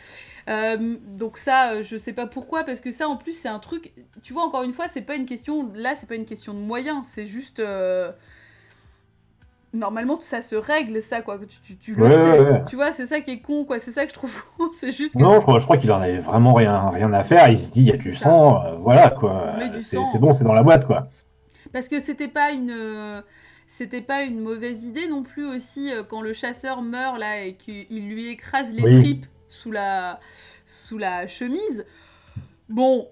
Donc ça, je sais pas pourquoi, parce que ça, en plus, c'est un truc... Tu vois, encore une fois, c'est pas une question... Là, c'est pas une question de moyens, c'est juste... Normalement, ça se règle, ça, quoi. Tu le sais. Ouais. Tu vois, c'est ça qui est con, quoi. C'est ça que je trouve con. C'est juste que...
Non, je crois qu'il en avait vraiment rien à faire. Il se dit, il y a du sang, voilà, quoi. C'est bon, c'est dans la boîte, quoi.
Parce que c'était pas une mauvaise idée non plus aussi quand le chasseur meurt là et qu'il lui écrase les tripes sous la chemise. Bon,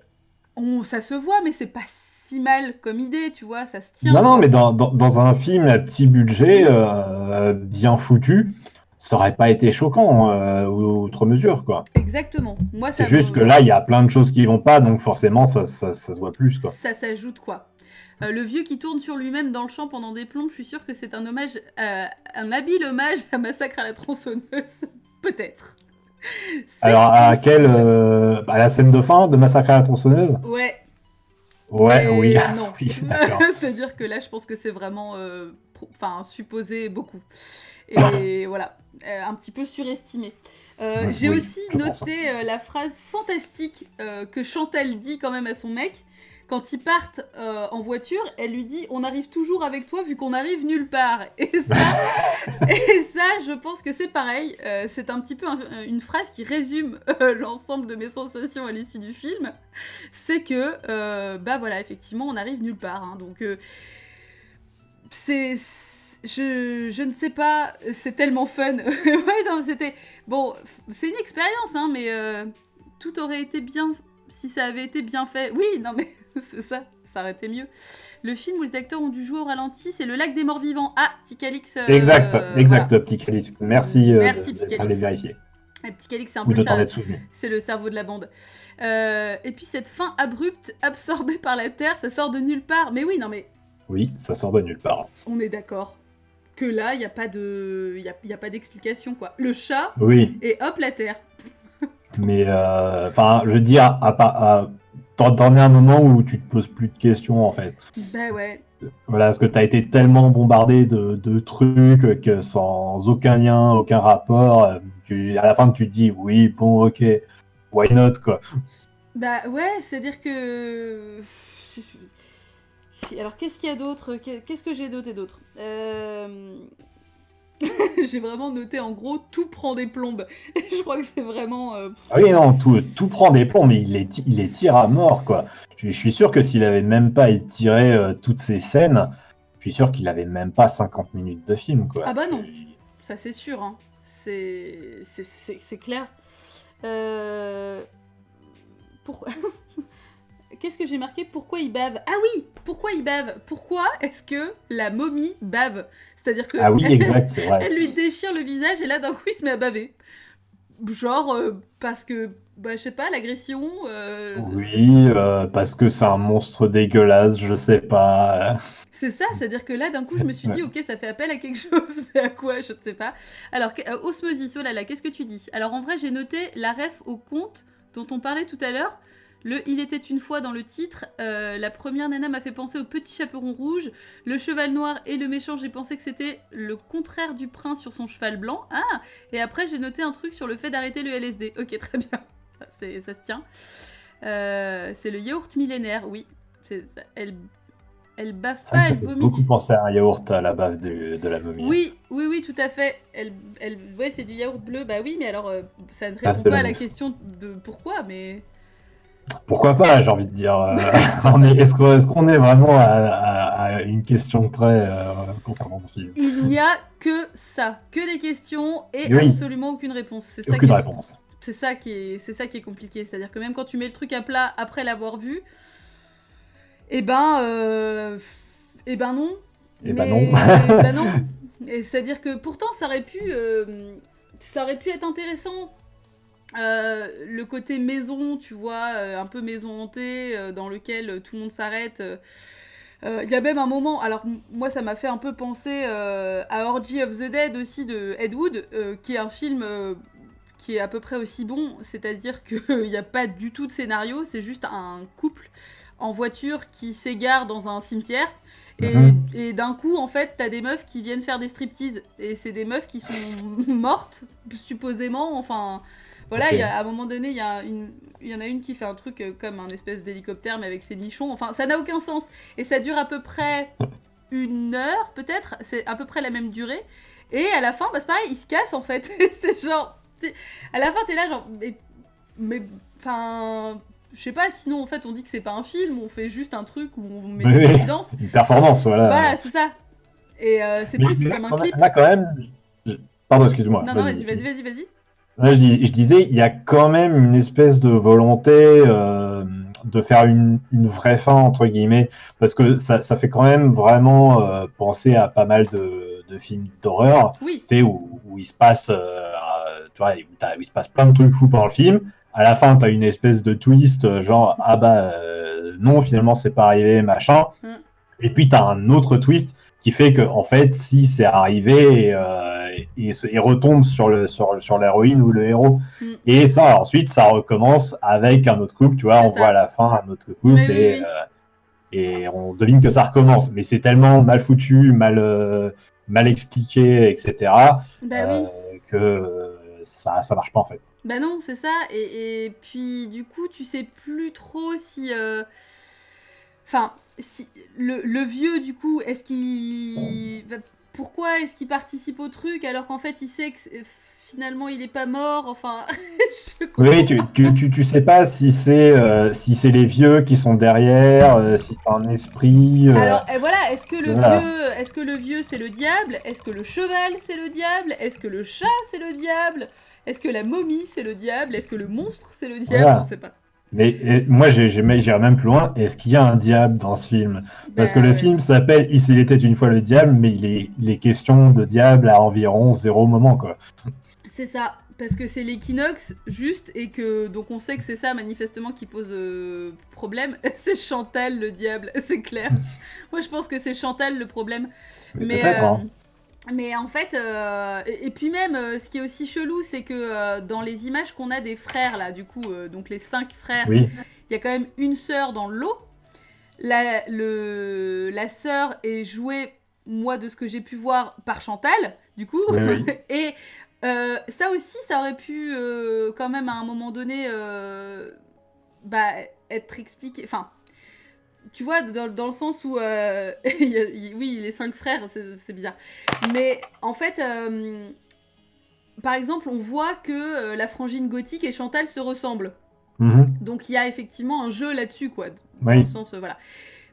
ça se voit, mais c'est pas si mal comme idée, tu vois, ça se tient.
Non, mais dans un film à petit budget, bien foutu, ça aurait pas été choquant, outre mesure, quoi.
Exactement. Moi,
c'est juste que là, il y a plein de choses qui vont pas, donc forcément, ça se voit plus, quoi.
Ça s'ajoute, quoi. Le vieux qui tourne sur lui-même dans le champ pendant des plombes, je suis sûre que c'est un hommage, un habile hommage à Massacre à la tronçonneuse. Peut-être.
Alors, à quelle à la scène de fin de Massacre à la tronçonneuse?
Ouais.
Ouais, oui.
Non.
Oui, d'accord.
C'est-à-dire que là, je pense que c'est vraiment, supposé beaucoup. Et voilà, un petit peu surestimé. J'ai aussi noté la phrase fantastique que Chantal dit quand même à son mec. Quand ils partent en voiture, elle lui dit « On arrive toujours avec toi vu qu'on arrive nulle part ». Et ça, je pense que c'est pareil. C'est un petit peu une phrase qui résume l'ensemble de mes sensations à l'issue du film. C'est que, voilà, effectivement, on arrive nulle part. Hein, donc, je ne sais pas, c'est tellement fun. Ouais, non, c'était... Bon, c'est une expérience, hein, mais tout aurait été bien... Si ça avait été bien fait... Oui, non, mais... C'est ça aurait été mieux. Le film où les acteurs ont dû jouer au ralenti, c'est Le Lac des Morts Vivants. Ah, Pticalix.
Exact, voilà. Pticalix. Merci
Pticalix.
D'aller vérifier.
Pticalix, c'est un peu ça. C'est le cerveau de la bande. Et puis cette fin abrupte, absorbée par la Terre, ça sort de nulle part. Mais oui, non mais...
Oui, ça sort de nulle part.
On est d'accord. que là, il n'y a pas y a pas d'explication, quoi. Le chat,
Oui,
et hop, la terre.
mais enfin, je veux dire, t'en es un moment où tu te poses plus de questions en fait.
Bah ouais.
Voilà, parce que t'as été tellement bombardé de trucs que sans aucun lien, aucun rapport, à la fin tu te dis oui, bon, ok, why not quoi.
Bah ouais, c'est-à-dire que... Alors, qu'est-ce qu'il y a d'autre? Qu'est-ce que j'ai noté d'autre? J'ai vraiment noté, en gros, tout prend des plombes. Je crois que c'est vraiment...
Ah oui, non, tout prend des plombs, mais il les tire à mort quoi. Je suis sûr que s'il avait même pas étiré toutes ces scènes, je suis sûr qu'il avait même pas 50 minutes de film quoi.
Ah bah non, ça c'est sûr, hein. C'est clair. Pourquoi... Qu'est-ce que j'ai marqué? Pourquoi il bave? Ah oui! Pourquoi il bave? Pourquoi est-ce que la momie bave? C'est-à-dire que
Ah oui, exact, c'est vrai.
elle lui déchire le visage et là d'un coup il se met à baver. Genre parce que, bah je sais pas, l'agression...
Oui, parce que c'est un monstre dégueulasse, je sais pas.
C'est ça, c'est-à-dire que là d'un coup je me suis dit
Ouais.
ok ça fait appel à quelque chose, mais à quoi je ne sais pas. Alors Osmosis, oh là là, qu'est-ce que tu dis? Alors en vrai j'ai noté la ref au conte dont on parlait tout à l'heure. Le Il était une fois dans le titre, la première nana m'a fait penser au petit chaperon rouge, le cheval noir et le méchant, j'ai pensé que c'était le contraire du prince sur son cheval blanc. Ah, et après j'ai noté un truc sur le fait d'arrêter le LSD. Ok, très bien, ça se tient. C'est le yaourt millénaire, oui. Elle bave
C'est vrai
pas,
que ça
elle
fait
vomit
beaucoup
du...
penser à un yaourt à la bave de la momie.
Oui, tout à fait. Ouais, c'est du yaourt bleu, bah oui, mais alors ça ne
Ah,
répond
c'est
pas
la
à la
mousse.
question de pourquoi, mais...
Pourquoi pas, j'ai envie de dire.
C'est ça.
Est-ce qu'on est vraiment à une question près concernant ce film?
Il n'y a que ça, que des questions et
Oui,
absolument aucune réponse. C'est ça qui
aucune
est...
réponse.
C'est ça qui est compliqué. C'est-à-dire que même quand tu mets le truc à plat après l'avoir vu, eh ben non.
Eh ben non.
Mais ben non. Et c'est-à-dire que pourtant ça aurait pu être intéressant. Le côté maison, tu vois, un peu maison hantée, dans lequel tout le monde s'arrête. Il y a même un moment, alors moi ça m'a fait un peu penser à Orgy of the Dead aussi de Ed Wood, qui est un film qui est à peu près aussi bon, c'est-à-dire qu'il n'y a pas du tout de scénario, c'est juste un couple en voiture qui s'égare dans un cimetière. Et d'un coup, en fait, t'as des meufs qui viennent faire des striptease. Et c'est des meufs qui sont mortes, supposément. Enfin, voilà,
Ok.
à un moment donné, il y en a une qui fait un truc comme un espèce d'hélicoptère, mais avec ses nichons. Enfin, ça n'a aucun sens. Et ça dure à peu près 1 heure, peut-être. C'est à peu près la même durée. Et à la fin, bah, c'est pareil, ils se cassent, en fait. C'est genre... À la fin, t'es là, genre... Enfin... Je sais pas, sinon en fait on dit que c'est pas un film, on fait juste un truc où on met des meufs qui dansent.
Une performance, voilà.
Voilà, c'est ça. Et c'est
Mais
plus comme un clip.
là, quand même. Pardon, excuse-moi.
Non, vas-y.
Là, je disais, il y a quand même une espèce de volonté de faire une vraie fin, entre guillemets, parce que ça fait quand même vraiment penser à pas mal de films d'horreur,
Oui,
tu sais, où il se passe, tu vois, où il se passe plein de trucs fous pendant le film. À la fin, tu as une espèce de twist, genre, ah bah non, finalement, c'est pas arrivé, machin.
Mm.
Et puis, tu as un autre twist qui fait que, en fait, si c'est arrivé et retombe sur l'héroïne ou le héros.
Mm.
Et ça, ensuite, ça recommence avec un autre couple, tu vois,
C'est
on
ça.
voit à la fin un autre couple
Mais oui.
et on devine que ça recommence. Mais c'est tellement mal foutu, mal expliqué, etc.,
Bah oui.
que ça marche pas, en fait.
Bah non, c'est ça. Et puis du coup, tu sais plus trop si... Enfin, si le vieux, du coup, est-ce qu'il... Pourquoi est-ce qu'il participe au truc alors qu'en fait il sait que finalement il est pas mort? Enfin, je comprends
Oui,
pas.
tu sais pas si c'est les vieux qui sont derrière, si c'est un esprit.
Alors, et voilà,
Voilà.
est-ce que le vieux c'est le diable? Est-ce que le cheval c'est le diable? Est-ce que le chat c'est le diable? Est-ce que la momie c'est le diable? Est-ce que le monstre c'est le diable? On
Voilà.
sait pas.
Mais moi, j'irais même plus loin. Est-ce qu'il y a un diable dans ce film? Parce que
Bah
le
ouais.
film s'appelle Il était une fois le diable, mais il est question de diable à environ 0 moment, quoi.
C'est ça. Parce que c'est l'équinoxe, juste, et que. Donc on sait que c'est ça, manifestement, qui pose problème. C'est Chantal, le diable, c'est clair. Moi, je pense que c'est Chantal le problème.
Mais
Mais,
peut-être, hein.
Mais en fait, et puis même, ce qui est aussi chelou, c'est que dans les images qu'on a des frères, là, du coup, donc les 5 frères,
Oui,
il y a quand même une sœur dans le lot. La sœur est jouée, moi, de ce que j'ai pu voir, par Chantal, du coup.
oui, oui.
Et ça aussi, ça aurait pu, quand même, à un moment donné, bah, être expliqué. Enfin, tu vois, dans le sens où... oui, les 5 frères, c'est bizarre. Mais en fait, par exemple, on voit que la frangine gothique et Chantal se ressemblent.
Mhm.
Donc il y a effectivement un jeu là-dessus, quoi. Dans le
Oui.
sens, voilà.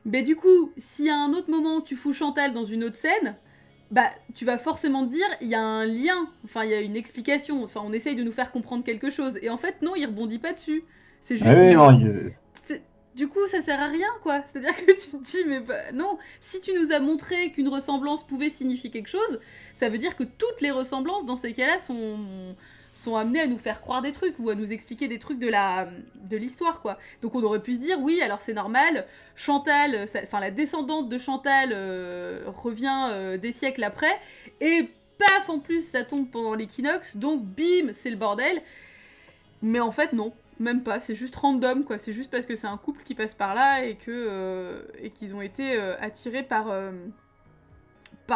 Mais du coup, si à un autre moment tu fous Chantal dans une autre scène, bah tu vas forcément te dire, il y a un lien, enfin il y a une explication, enfin on essaye de nous faire comprendre quelque chose. Et en fait, non, il rebondit pas dessus. C'est
Oui,
juste,
oui, non,
du coup, ça sert à rien, quoi. C'est-à-dire que tu te dis, mais non, si tu nous as montré qu'une ressemblance pouvait signifier quelque chose, ça veut dire que toutes les ressemblances, dans ces cas-là, sont amenées à nous faire croire des trucs ou à nous expliquer des trucs de l'histoire, quoi. Donc on aurait pu se dire, oui, alors c'est normal, Chantal, enfin la descendante de Chantal revient des siècles après, et paf, en plus, ça tombe pendant l'équinoxe, donc bim, c'est le bordel. Mais en fait, non. Même pas, c'est juste random, quoi. C'est juste parce que c'est un couple qui passe par là et qu'ils ont été attirés par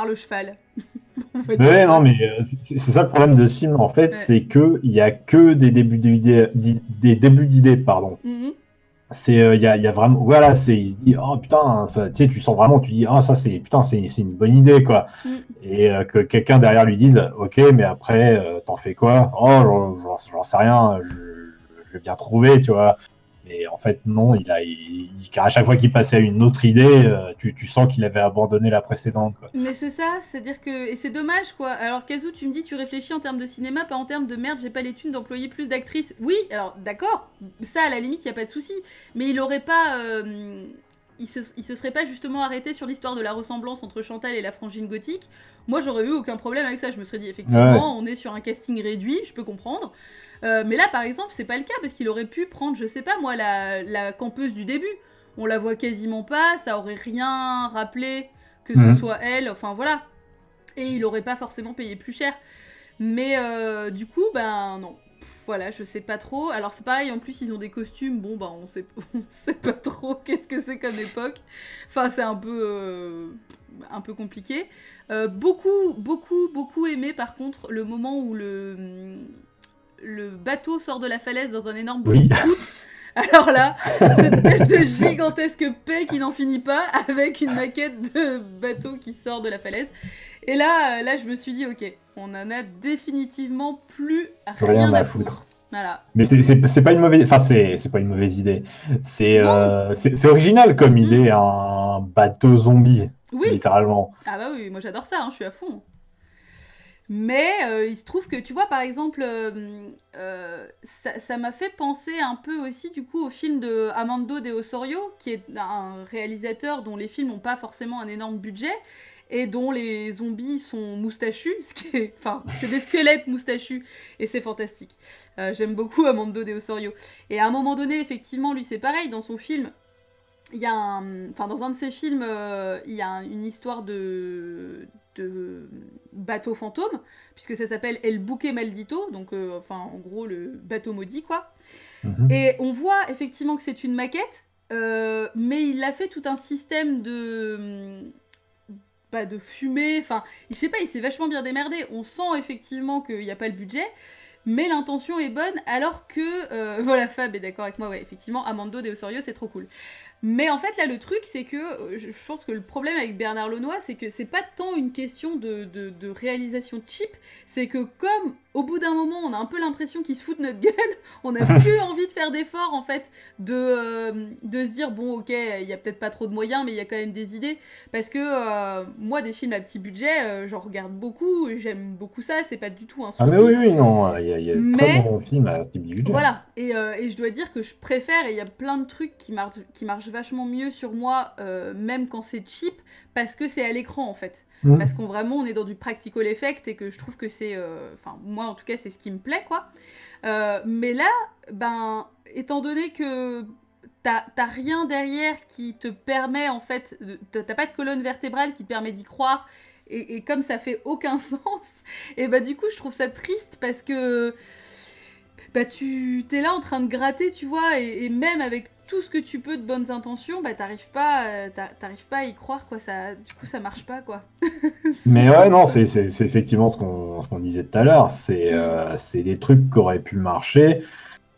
le cheval. On va dire
ouais, non,
ça.
mais c'est ça le problème de ce film, en fait,
Ouais.
c'est que il y a que des débuts d'idées, des débuts d'idées, pardon.
Mhm.
C'est, il y a vraiment, voilà, c'est, il se dit, oh putain, ça, tu sais, tu sens vraiment, tu dis, ah, ça, c'est, putain, c'est une bonne idée, quoi.
Mhm.
Et que quelqu'un derrière lui dise, ok, mais après, t'en fais quoi? Oh, j'en sais rien, je vais bien trouver, tu vois. Mais en fait, non, à chaque fois qu'il passait à une autre idée, tu sens qu'il avait abandonné la précédente, quoi.
Mais c'est ça, c'est-à-dire que... Et c'est dommage, quoi. Alors, Kazoo, tu me dis, tu réfléchis en termes de cinéma, pas en termes de merde, j'ai pas les thunes d'employer plus d'actrices. Oui, alors, d'accord, ça, à la limite, y a pas de souci. Mais il aurait pas... il se serait pas justement arrêté sur l'histoire de la ressemblance entre Chantal et la frangine gothique. Moi, j'aurais eu aucun problème avec ça. Je me serais dit,
Ouais.
effectivement, on est sur un casting réduit, je peux comprendre. Mais là, par exemple, c'est pas le cas, parce qu'il aurait pu prendre, je sais pas, moi, la campeuse du début. On la voit quasiment pas, ça aurait rien rappelé que ce
Mhm.
soit elle, enfin voilà. Et il aurait pas forcément payé plus cher. Mais du coup, ben non. Voilà, je sais pas trop. Alors c'est pareil, en plus ils ont des costumes, bon ben on sait pas trop qu'est-ce que c'est comme époque. Enfin c'est un peu compliqué. Beaucoup aimé par contre le moment où le bateau sort de la falaise dans un énorme bruit
Oui.
de croûte. Alors là, cette espèce de gigantesque paix qui n'en finit pas avec une maquette de bateau qui sort de la falaise. Et là, je me suis dit, ok, on en a définitivement plus
Rien
rien
à
à
foutre.
foutre. Voilà.
Mais c'est pas une mauvaise, enfin c'est pas une mauvaise idée.
Non.
C'est original comme
Mm.
idée, un bateau zombie,
Oui.
littéralement.
Ah bah oui, moi j'adore ça, hein, je suis à fond. Mais il se trouve que, tu vois, par exemple, ça m'a fait penser un peu aussi, du coup, au film de Amando de Osorio, qui est un réalisateur dont les films n'ont pas forcément un énorme budget, et dont les zombies sont moustachus, ce qui est... Enfin, c'est des squelettes moustachus, et c'est fantastique. J'aime beaucoup Amando de Osorio. Et à un moment donné, effectivement, lui, c'est pareil, dans son film, il y a enfin, dans un de ses films, il y a une histoire de bateau fantôme, puisque ça s'appelle El Buque Maldito, donc enfin en gros le bateau maudit quoi.
Mhm.
Et on voit effectivement que c'est une maquette, mais il a fait tout un système de fumée, enfin je sais pas, il s'est vachement bien démerdé. On sent effectivement qu'il n'y a pas le budget, mais l'intention est bonne, alors que voilà, Fab est d'accord avec moi, ouais, effectivement, Amando de Osorio c'est trop cool. Mais en fait, là, le truc, c'est que je pense que le problème avec Bernard Launois, c'est que c'est pas tant une question de réalisation cheap, c'est que comme au bout d'un moment, on a un peu l'impression qu'il se fout de notre gueule, on n'a plus envie de faire d'efforts, en fait, de se dire, bon, ok, il y a peut-être pas trop de moyens, mais il y a quand même des idées. Parce que moi, des films à petit budget, j'en regarde beaucoup, j'aime beaucoup ça, c'est pas du tout un
Ah mais
souci.
oui, oui, non, il y a de très
Mais
bons films à petit budget.
voilà, et je dois dire que je préfère, et il y a plein de trucs qui marchent vachement mieux sur moi, même quand c'est cheap, parce que c'est à l'écran en fait. Parce
Mhm.
qu'on vraiment, on est dans du practical effect, et que je trouve que c'est... Enfin, moi en tout cas, c'est ce qui me plaît, quoi. Mais là, ben, étant donné que t'as rien derrière qui te permet, en fait... T'as pas de colonne vertébrale qui te permet d'y croire, Et comme ça fait aucun sens, et bah du coup je trouve ça triste parce que bah tu t'es là en train de gratter, tu vois, et même avec tout ce que tu peux de bonnes intentions, bah t'arrives pas à y croire, quoi, du coup ça marche pas, quoi.
Mais ouais, non,
Ça-
c'est effectivement ce qu'on disait tout à l'heure.
Mm.
C'est des trucs qui auraient pu marcher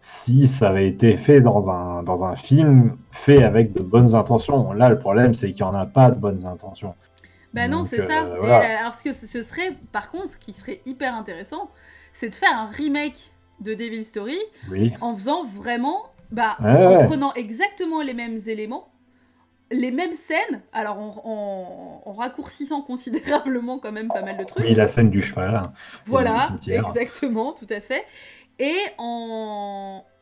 si ça avait été fait dans un film fait avec de bonnes intentions. Là, le problème, c'est qu'il n'y en a pas de bonnes intentions.
Bah non,
Donc
c'est ça. Et
voilà.
alors ce serait, par contre, ce qui serait hyper intéressant, c'est de faire un remake de Devil Story
Oui.
en faisant vraiment, bah,
Ouais,
en
ouais.
prenant exactement les mêmes éléments, les mêmes scènes, alors en raccourcissant considérablement quand même pas mal de
Oui,
trucs.
la scène du cheval hein, et du
Voilà,
cimetière.
exactement, tout à fait. Et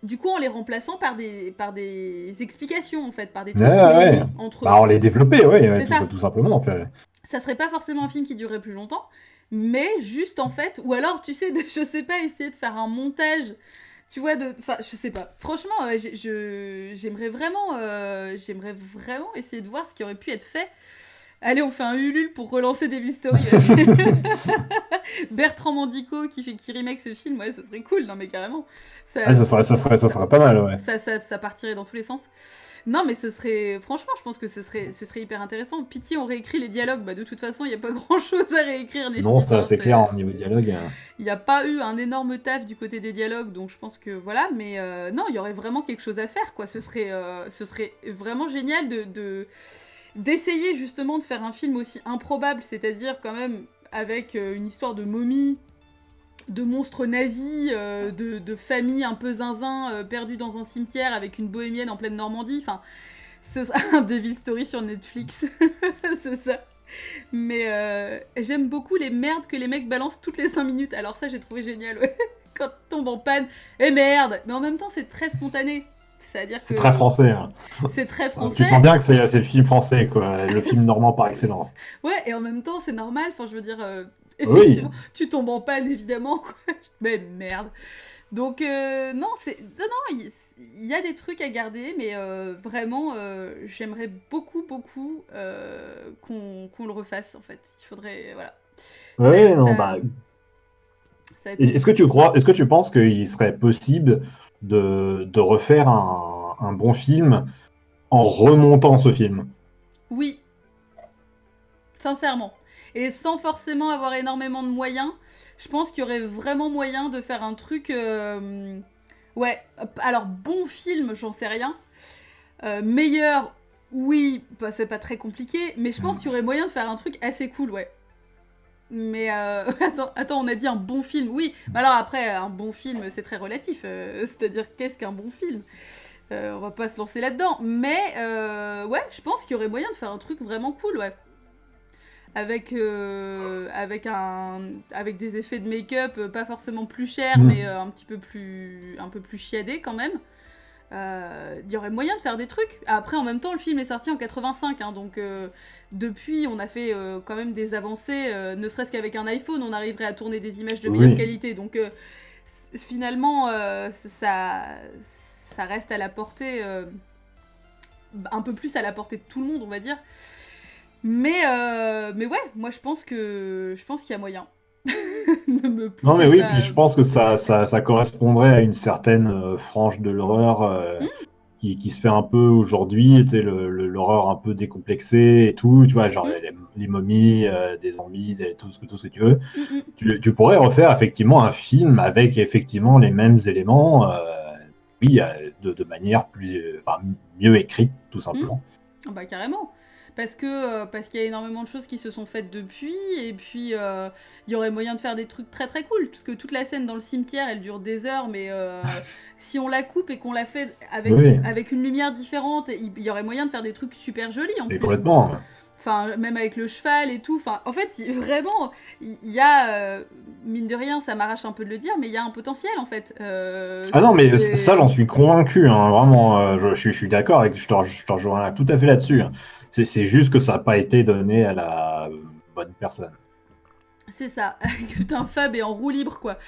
du coup, en les remplaçant par des explications, en fait, par des
Ouais,
trucs qui
ouais,
les
ouais.
lient entre eux.
Bah, on les développait, ouais, ouais,
C'est ça.
tout simplement, en fait.
Ça serait pas forcément un film qui durerait plus longtemps, mais juste en fait, ou alors tu sais, je sais pas, essayer de faire un montage, tu vois, enfin, je sais pas. Franchement, j'aimerais vraiment essayer de voir ce qui aurait pu être fait. Allez, on fait un Ulule pour relancer Devil Story. Bertrand Mandico qui remake ce film, ouais, ce serait cool, non mais carrément.
Ah,
Je pense que
ça serait pas mal, ouais.
ça partirait dans tous les sens. Non, mais ce serait. Franchement, je pense que ce serait hyper intéressant. Pitié, on réécrit les dialogues. Bah, de toute façon, il n'y a pas grand chose à réécrire,
Non,
Neftis.
ça,
Hein,
c'est clair, au niveau dialogue.
il n'y a pas eu un énorme taf du côté des dialogues, donc je pense que voilà. Mais non, il y aurait vraiment quelque chose à faire, quoi. Ce serait vraiment génial d'essayer justement de faire un film aussi improbable, c'est-à-dire quand même avec une histoire de momie, de monstres nazis, de familles un peu zinzin perdues dans un cimetière avec une bohémienne en pleine Normandie. Enfin, ce sera un Devil Story sur Netflix. C'est ça. Mais j'aime beaucoup les merdes que les mecs balancent toutes les 5 minutes. Alors ça, j'ai trouvé génial, ouais. Quand tu tombes en panne, et merde. Mais en même temps, c'est très spontané. C'est-à-dire que
C'est très français. Hein.
c'est très
Tu
français.
sens bien que c'est le film français, quoi. Le film normand par excellence.
Ouais, et en même temps, c'est normal. Enfin, je veux dire,
Oui.
effectivement, tu tombes en panne, évidemment. Quoi. Mais merde. Donc, non, il y a des trucs à garder, mais vraiment, j'aimerais beaucoup, beaucoup qu'on le refasse, en fait. Il faudrait, voilà.
Ouais, non,
Ça,
bah.
ça va être cool.
Est-ce que tu penses qu'il serait possible de refaire un bon film en remontant ce film?
Oui, sincèrement. Et sans forcément avoir énormément de moyens, je pense qu'il y aurait vraiment moyen de faire un truc... ouais, alors bon film, j'en sais rien. Meilleur, oui, bah, c'est pas très compliqué, mais je pense qu'il y aurait moyen de faire un truc assez cool, ouais. Mais attends, on a dit un bon film, oui. Bah alors après, un bon film, c'est très relatif. C'est-à-dire, qu'est-ce qu'un bon film On va pas se lancer là-dedans. Mais ouais, je pense qu'il y aurait moyen de faire un truc vraiment cool, ouais. Avec des effets de make-up pas forcément plus chers, mais un peu plus chiadés quand même. Il y aurait moyen de faire des trucs. Après, en même temps, le film est sorti en 85, hein, donc depuis, on a fait quand même des avancées. Ne serait-ce qu'avec un iPhone, on arriverait à tourner des images de meilleure qualité. Donc finalement, ça reste à la portée, un peu plus à la portée de tout le monde, on va dire. Mais ouais, moi je pense qu'il y a moyen. Ne me poussez
Non, mais oui,
pas.
puis je pense que ça correspondrait à une certaine frange de l'horreur qui se fait un peu aujourd'hui, tu sais, l'horreur un peu décomplexée et tout, tu vois, genre les momies, des zombies, tout ce que tu veux. Tu pourrais refaire effectivement un film avec effectivement les mêmes éléments, oui, de manière mieux écrite, tout simplement.
Bah carrément. Parce qu'il y a énormément de choses qui se sont faites depuis, et puis il y aurait moyen de faire des trucs très très cool, parce que toute la scène dans le cimetière, elle dure des heures, mais si on la coupe et qu'on la fait avec une lumière différente, il y aurait moyen de faire des trucs super jolis en
Et
plus.
complètement.
Enfin, même avec le cheval et tout. Enfin, en fait, vraiment, il y a, mine de rien, ça m'arrache un peu de le dire, mais il y a un potentiel en fait.
Ah non, mais ça, j'en suis convaincu, hein, vraiment. Je suis d'accord et je te rejoins tout à fait là-dessus. Hein. C'est juste que ça n'a pas été donné à la bonne personne.
C'est ça. Putain, Fab est en roue libre, quoi.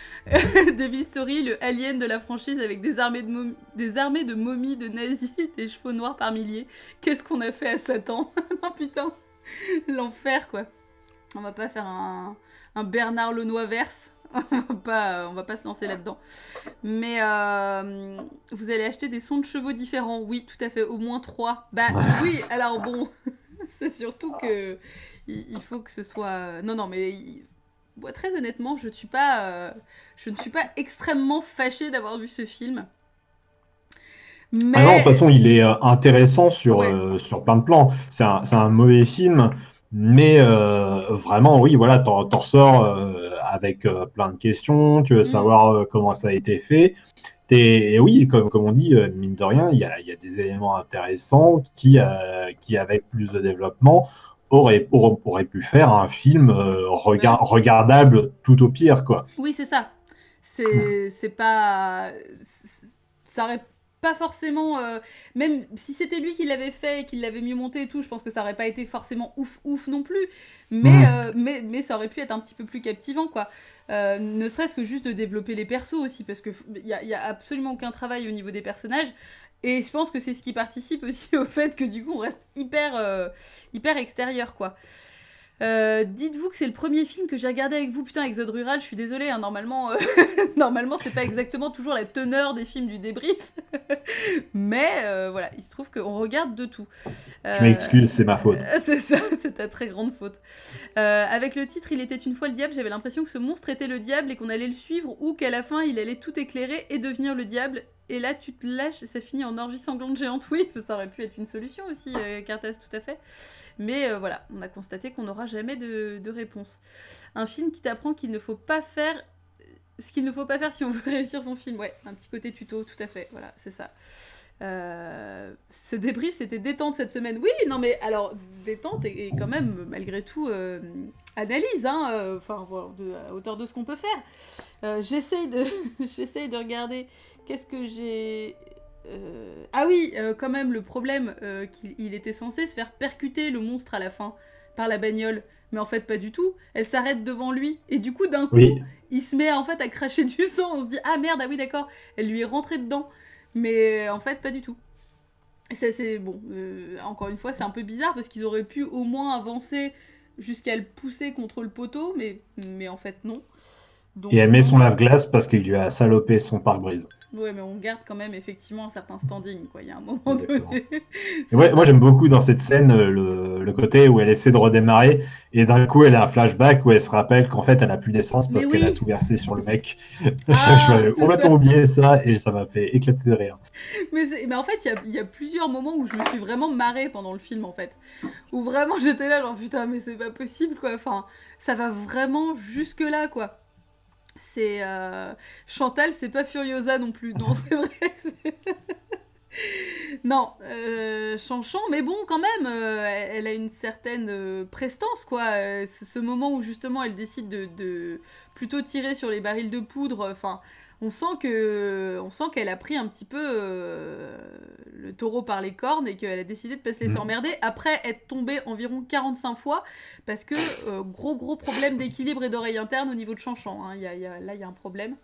Devil Story, le alien de la franchise avec des armées de momies, de nazis, des chevaux noirs par milliers. Qu'est-ce qu'on a fait à Satan? Non, putain. L'enfer, quoi. On va pas faire un Bernard Lenoir verse. On va pas se lancer là-dedans. Mais vous allez acheter des sons de chevaux différents. Oui, tout à fait. Au moins 3. Bah oui, alors bon. C'est surtout que il faut que ce soit... Non, mais... très honnêtement, je ne suis pas extrêmement fâchée d'avoir vu ce film. Mais...
Ah non, de toute façon, il est intéressant sur plein de plans. C'est un mauvais film, mais vraiment, oui, voilà, t'en ressors avec plein de questions. Tu veux savoir comment ça a été fait. Et oui, comme on dit, mine de rien, il y a des éléments intéressants qui avec plus de développement, aurait pu faire un film regardable tout au pire, quoi.
Oui, c'est ça. C'est pas... Ça aurait pas forcément... même si c'était lui qui l'avait fait et qu'il l'avait mieux monté et tout, je pense que ça aurait pas été forcément ouf non plus. Mais ça aurait pu être un petit peu plus captivant, quoi. Ne serait-ce que juste de développer les persos aussi, parce qu'il y a absolument aucun travail au niveau des personnages. Et je pense que c'est ce qui participe aussi au fait que du coup on reste hyper extérieur, quoi. Dites-vous que c'est le premier film que j'ai regardé avec vous. Putain, Exode Rural, je suis désolée, hein, normalement c'est pas exactement toujours la teneur des films du débrief. Mais voilà, il se trouve qu'on regarde de tout.
Je m'excuse, c'est ma faute.
C'est ça, c'est ta très grande faute. Avec le titre Il était une fois le diable, j'avais l'impression que ce monstre était le diable et qu'on allait le suivre, ou qu'à la fin il allait tout éclairer et devenir le diable. Et là, tu te lâches et ça finit en orgie sanglante géante. Oui, ça aurait pu être une solution aussi, Cartas, tout à fait. Mais voilà, on a constaté qu'on n'aura jamais de réponse. Un film qui t'apprend qu'il ne faut pas faire ce qu'il ne faut pas faire si on veut réussir son film. Ouais, un petit côté tuto, tout à fait. Voilà, c'est ça. Ce débrief, c'était détente cette semaine. Oui, non mais alors, détente et quand même, malgré tout, analyse, hein, enfin, à hauteur de ce qu'on peut faire. J'essaye de regarder qu'est-ce que j'ai... Ah oui, quand même, le problème qu'il était censé se faire percuter le monstre à la fin par la bagnole. Mais en fait, pas du tout. Elle s'arrête devant lui. Et du coup, d'un coup, il se met en fait à cracher du sang. On se dit, ah merde, ah oui, d'accord. Elle lui est rentrée dedans. Mais en fait, pas du tout. C'est bon. Encore une fois, c'est un peu bizarre parce qu'ils auraient pu au moins avancer jusqu'à le pousser contre le poteau. Mais en fait, non. Donc,
et elle met son lave-glace parce qu'il lui a salopé son pare-brise.
Ouais, mais on garde quand même effectivement un certain standing, quoi. Il y a un moment donné.
Ouais, moi, j'aime beaucoup dans cette scène le côté où elle essaie de redémarrer et d'un coup, elle a un flashback où elle se rappelle qu'en fait, elle a plus d'essence parce qu'elle a tout versé sur le mec. J'avais complètement oublié ça et ça m'a fait éclater de rire.
Mais en fait, il y a plusieurs moments où je me suis vraiment marrée pendant le film, en fait. Où vraiment, j'étais là, genre, putain, mais c'est pas possible, quoi. Enfin, ça va vraiment jusque-là, quoi. C'est Chantal, c'est pas Furiosa non plus. Non, c'est vrai. Non, Chanchan, mais bon, quand même, elle a une certaine prestance, quoi. Ce moment où justement elle décide de plutôt tirer sur les barils de poudre. Enfin, on sent qu'elle a pris un petit peu le taureau par les cornes et qu'elle a décidé de pas se laisser emmerder après être tombée environ 45 fois parce que gros problème d'équilibre et d'oreille interne au niveau de Chanchan. Hein. Là, il y a un problème.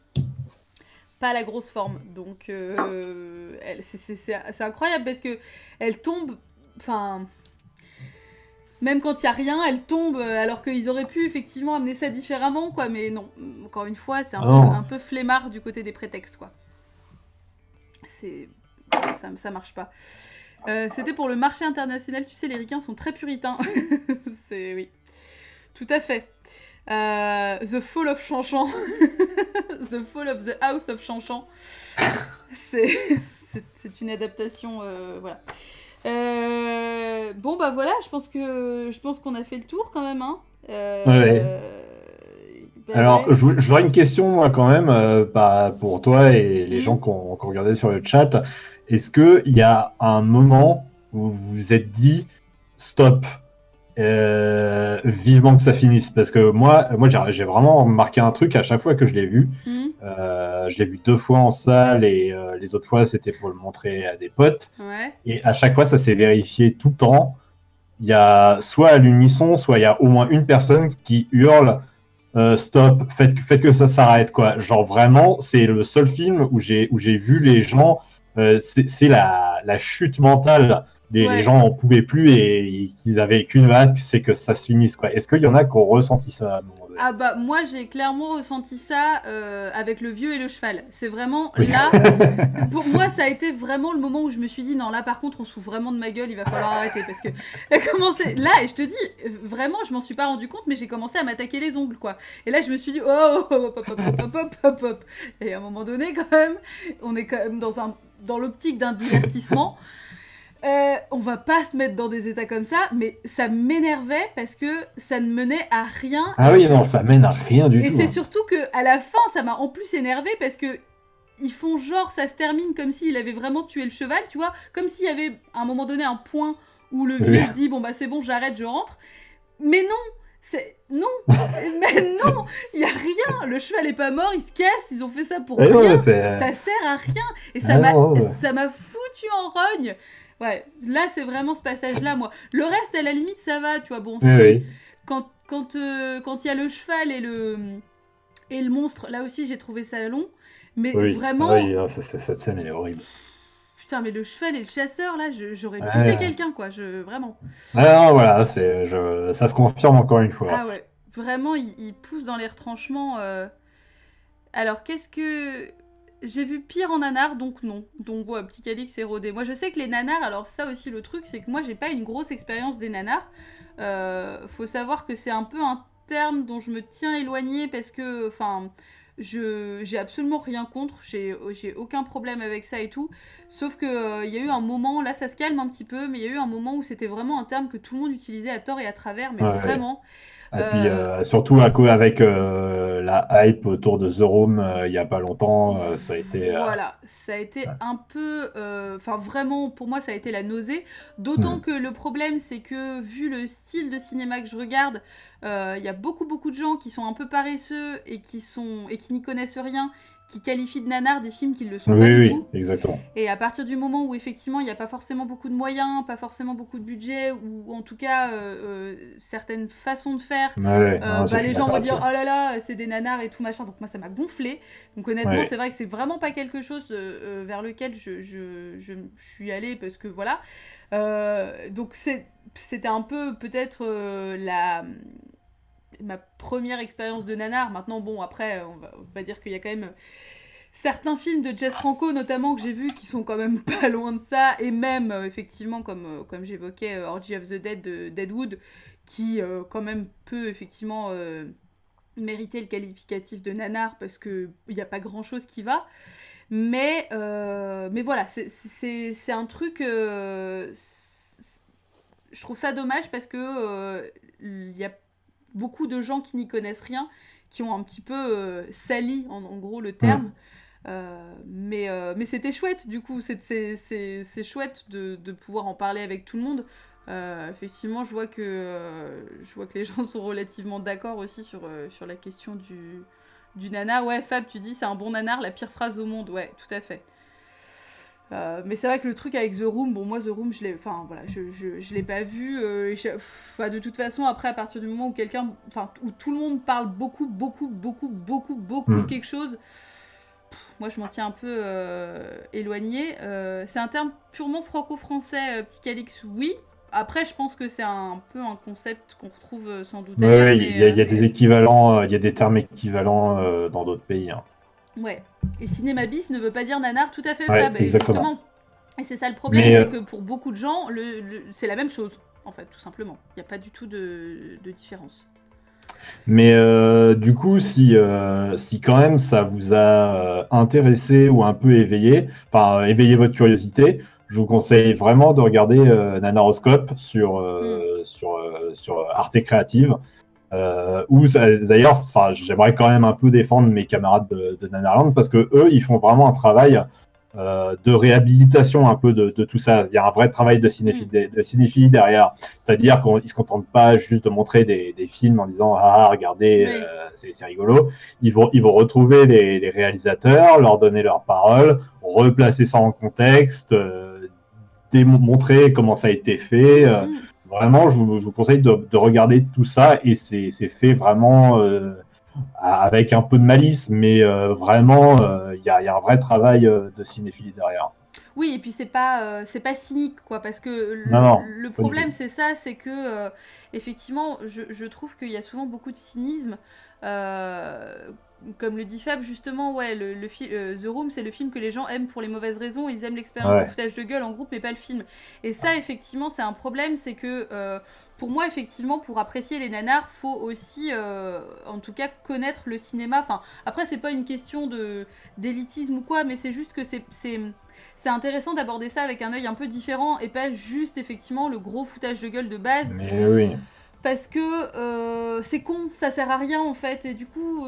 Pas la grosse forme. Donc, c'est incroyable parce que elle tombe... Enfin... Même quand il n'y a rien, elle tombe, alors qu'ils auraient pu effectivement amener ça différemment, quoi. Mais non, encore une fois, c'est un peu flemmard du côté des prétextes, quoi. Ça marche pas. C'était pour le marché international, tu sais, les ricains sont très puritains. Oui. Tout à fait. The Fall of Chanchan. The Fall of the House of Chanchan. C'est une adaptation, voilà. Bon bah voilà, je pense qu'on a fait le tour quand même, hein.
Alors, j'aurais une question moi quand même, pour toi et les gens qui ont regardé sur le chat. Est-ce qu'il y a un moment où vous vous êtes dit stop, vivement que ça finisse? Parce que moi j'ai vraiment remarqué un truc à chaque fois que je l'ai vu. Je l'ai vu 2 fois en salle et les autres fois c'était pour le montrer à des potes. Et à chaque fois ça s'est vérifié tout le temps. Il y a soit à l'unisson, soit il y a au moins une personne qui hurle stop, faites que ça s'arrête, quoi. Genre vraiment, c'est le seul film où j'ai vu les gens. C'est la chute mentale les gens en pouvaient plus et qu'ils avaient qu'une hâte, c'est que ça se finisse, quoi. Est-ce qu'il y en a qui ont ressenti ça à un moment donné?
Ah bah moi j'ai clairement ressenti ça avec le vieux et le cheval. C'est vraiment
Oui.
là, pour moi ça a été vraiment le moment où je me suis dit non là par contre on se fout vraiment de ma gueule, il va falloir arrêter parce que elle a commencé là et je te dis vraiment je m'en suis pas rendu compte mais j'ai commencé à m'attaquer les ongles quoi. Et là je me suis dit oh hop hop hop hop hop hop hop et à un moment donné quand même on est quand même dans l'optique d'un divertissement. On va pas se mettre dans des états comme ça, mais ça m'énervait parce que ça ne menait à rien.
Ah oui, non, ça mène à rien du tout.
Et c'est surtout que à la fin, ça m'a en plus énervé parce que ils font genre ça se termine comme s'il avait vraiment tué le cheval, tu vois, comme s'il y avait à un moment donné un point où le vieux se dit bon bah c'est bon, j'arrête, je rentre. Mais non, mais non, il y a rien, le cheval est pas mort, il se casse, ils ont fait ça pour rien, ça sert à rien et ça m'a foutu en rogne. Ouais, là c'est vraiment ce passage-là, moi. Le reste, à la limite, ça va, tu vois. Bon, quand il y a le cheval et le monstre, là aussi j'ai trouvé ça long. Mais vraiment.
Oui, cette scène elle est horrible.
Putain, mais le cheval et le chasseur, là, j'aurais buté quelqu'un, quoi. Vraiment.
Ah, voilà, ça se confirme encore une fois.
Ah ouais, vraiment, il pousse dans les retranchements. Alors, qu'est-ce que. J'ai vu pire en nanar, donc non. Donc, ouais, Petit Calix est rodé. Moi, je sais que les nanars, alors ça aussi, le truc, c'est que moi, j'ai pas une grosse expérience des nanars. Faut savoir que c'est un peu un terme dont je me tiens éloignée parce que, enfin, j'ai absolument rien contre. J'ai aucun problème avec ça et tout. Sauf que y a eu un moment, là, ça se calme un petit peu, mais il y a eu un moment où c'était vraiment un terme que tout le monde utilisait à tort et à travers, mais vraiment.
Et puis surtout avec la hype autour de The Room il y a pas longtemps, ça a été...
Voilà, ça a été un peu... Enfin, vraiment, pour moi, ça a été la nausée. D'autant que le problème, c'est que, vu le style de cinéma que je regarde, il y a beaucoup de gens qui sont un peu paresseux et qui n'y connaissent rien, qui qualifient de nanar des films qui ne le sont pas du tout.
Oui, exactement.
Et à partir du moment où effectivement il n'y a pas forcément beaucoup de moyens, pas forcément beaucoup de budget, ou en tout cas certaines façons de faire, les gens vont dire oh là là c'est des nanars et tout machin, donc moi ça m'a gonflé. Donc honnêtement c'est vrai que c'est vraiment pas quelque chose vers lequel je suis allée parce que voilà. Donc c'était un peu peut-être ma première expérience de nanar. Maintenant, bon, après, on va dire qu'il y a quand même certains films de Jess Franco, notamment, que j'ai vus, qui sont quand même pas loin de ça, et même, effectivement, comme j'évoquais, Orgy of the Dead de Deadwood, qui, quand même, peut, effectivement, mériter le qualificatif de nanar, parce qu'il n'y a pas grand-chose qui va. Mais voilà, c'est un truc... je trouve ça dommage, parce que il y a beaucoup de gens qui n'y connaissent rien, qui ont un petit peu sali en gros le terme. Mais c'était chouette du coup, c'est chouette de pouvoir en parler avec tout le monde. Effectivement, je vois que les gens sont relativement d'accord aussi sur la question du nanar. Ouais, Fab, tu dis c'est un bon nanar, la pire phrase au monde. Ouais, tout à fait. Mais c'est vrai que le truc avec The Room, bon moi The Room je l'ai pas vu, de toute façon après à partir du moment où tout le monde parle beaucoup de quelque chose, moi je m'en tiens un peu éloignée. C'est un terme purement franco-français, Petit Calix, oui. Après je pense que c'est un peu un concept qu'on retrouve sans doute ailleurs.
Oui, il y a des équivalents, il y a des termes équivalents dans d'autres pays.
Ouais, et cinéma bis ne veut pas dire nanar, tout à fait,
Fab,
justement. Et c'est ça le problème, c'est que pour beaucoup de gens, c'est la même chose, en fait, tout simplement. Il n'y a pas du tout de différence.
Mais du coup, si quand même ça vous a intéressé ou un peu éveillé votre curiosité, je vous conseille vraiment de regarder Nanaroscope sur Arte Créative. D'ailleurs, j'aimerais quand même un peu défendre mes camarades de Nanarland parce que eux, ils font vraiment un travail de réhabilitation un peu de tout ça. Il y a un vrai travail de cinéphilie derrière. C'est-à-dire qu'ils ne se contentent pas juste de montrer des films en disant ah regardez, c'est rigolo. Ils vont retrouver les réalisateurs, leur donner leurs paroles, replacer ça en contexte, démontrer comment ça a été fait. Vraiment, je vous conseille de regarder tout ça et c'est fait vraiment avec un peu de malice, mais vraiment, il y a un vrai travail de cinéphilie derrière.
Oui, et puis c'est pas cynique, quoi, parce que
Non, non,
le
pas du tout.
problème, c'est ça, c'est que, effectivement, je trouve qu'il y a souvent beaucoup de cynisme. euh, Comme le dit Fab, justement, ouais, The Room, c'est le film que les gens aiment pour les mauvaises raisons. Ils aiment l'expérience du
Ouais.
foutage de gueule en groupe, mais pas le film. Et ça, effectivement, c'est un problème, c'est que, pour moi, effectivement, pour apprécier les nanars, faut aussi, en tout cas, connaître le cinéma. Enfin, après, c'est pas une question d'élitisme ou quoi, mais c'est juste que c'est intéressant d'aborder ça avec un œil un peu différent et pas juste effectivement le gros foutage de gueule de base
Mais oui.
parce que c'est con, ça sert à rien en fait et du coup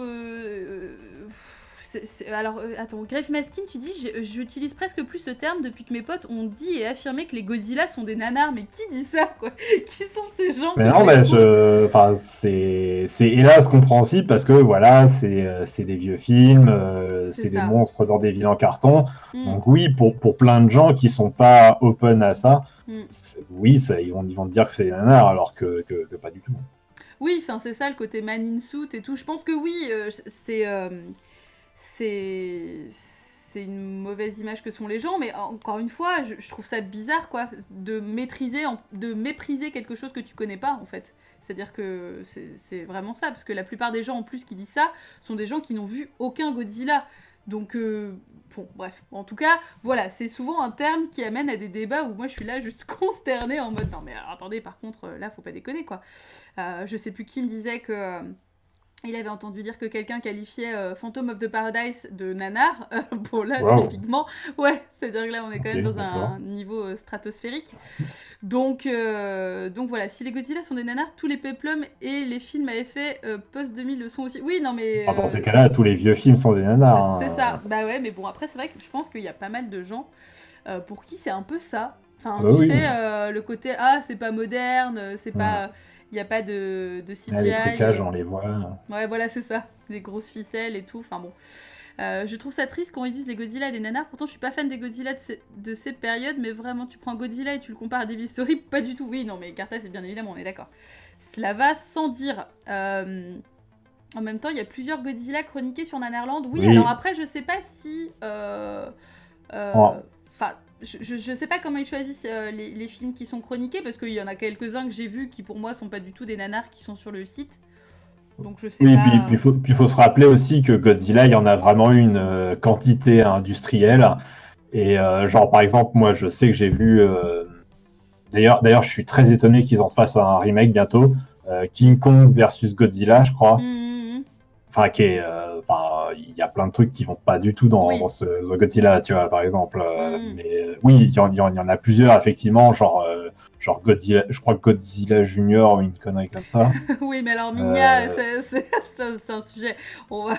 alors attends, Grave Maskin, tu dis j'utilise presque plus ce terme depuis que mes potes ont dit et affirmé que les Godzilla sont des nanars, mais qui dit ça quoi? Qui sont ces gens
Mais
que
non,
je les
mais
trouve?
enfin, c'est hélas compréhensible parce que voilà, c'est des vieux films,
C'est
c'est des
ça.
monstres dans des villes en carton.
Mm,
Donc oui, pour plein de gens qui sont pas open à ça,
mm.
oui, ils vont te dire que c'est nanar alors que pas du tout.
Oui, enfin c'est ça le côté man in suit et tout. Je pense que oui, c'est une mauvaise image que sont les gens, mais encore une fois, je trouve ça bizarre quoi, de mépriser quelque chose que tu connais pas en fait. C'est-à-dire que c'est vraiment ça, parce que la plupart des gens en plus qui disent ça sont des gens qui n'ont vu aucun Godzilla. Donc, bon, bref. En tout cas, voilà, c'est souvent un terme qui amène à des débats où moi je suis là juste consternée en mode non mais alors, attendez, par contre, là faut pas déconner quoi. Je sais plus qui me disait que il avait entendu dire que quelqu'un qualifiait Phantom of the Paradise de nanar. Bon, là,
Wow,
typiquement, ouais, c'est-à-dire que là, on est quand même
ok,
dans
d'accord.
un niveau stratosphérique. Donc voilà, si les Godzilla sont des nanars, tous les peplums et les films à effet post-2000 le sont aussi. Oui, non, mais
Enfin, dans ces cas-là, tous les vieux films sont des nanars,
c'est ça.
hein.
Bah ouais, mais bon, après, c'est vrai que je pense qu'il y a pas mal de gens pour qui c'est un peu ça.
Ah
Enfin,
bah
tu
oui,
sais, le côté ah, c'est pas moderne, c'est
hmm.
pas. Il n'y a pas de
Ah, les
CGI.
trucages, on les voit.
Ouais, voilà, c'est ça. Des grosses ficelles et tout. Enfin bon. Je trouve ça triste qu'on réduise les Godzilla à des nanars. Pourtant, je suis pas fan des Godzilla de ces périodes, mais vraiment, tu prends Godzilla et tu le compares à Devil Story, pas du tout. Oui, non, mais Carta, c'est bien évidemment, on est d'accord. Cela va sans dire. En même temps, il y a plusieurs Godzilla chroniqués sur Nanarland. Oui, alors
Oui.
après, je sais pas si.
Oh,
Enfin, je sais pas comment ils choisissent les films qui sont chroniqués, parce qu'il y en a quelques-uns que j'ai vus qui, pour moi, sont pas du tout des nanars qui sont sur le site. Donc, je sais
oui,
pas.
puis faut se rappeler aussi que Godzilla, il y en a vraiment une quantité industrielle. Et genre, par exemple, moi, je sais que j'ai vu. D'ailleurs, je suis très étonné qu'ils en fassent un remake bientôt. King Kong versus Godzilla, je crois.
Hum,
Enfin, enfin, il y a plein de trucs qui vont pas du tout dans
oui.
ce Godzilla, tu vois, par exemple.
Hum.
Mais oui, il y en a plusieurs, effectivement, genre Godzilla, je crois que Godzilla Junior ou une connerie comme ça.
Oui, mais alors Minya,
Euh,
c'est un sujet. On va...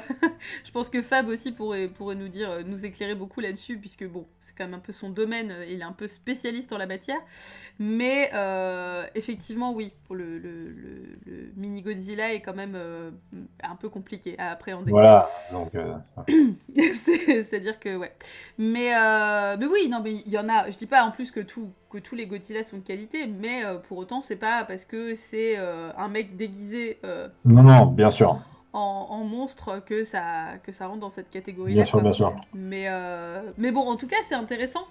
Je pense que Fab aussi pourrait nous dire, nous éclairer beaucoup là-dessus, puisque bon, c'est quand même un peu son domaine, il est un peu spécialiste en la matière. Mais effectivement, oui, pour le mini Godzilla est quand même un peu compliqué à appréhender.
voilà, donc
C'est-à-dire que ouais. Mais oui, non, mais il y en a. Je dis pas en plus que tous les Godzilla sont de qualité, mais pour autant, c'est pas parce que c'est un mec déguisé
non, non, bien sûr,
en monstre que ça rentre dans cette
bien
catégorie-là,
sûr,
quoi.
bien sûr.
Mais bon, en tout cas, c'est intéressant.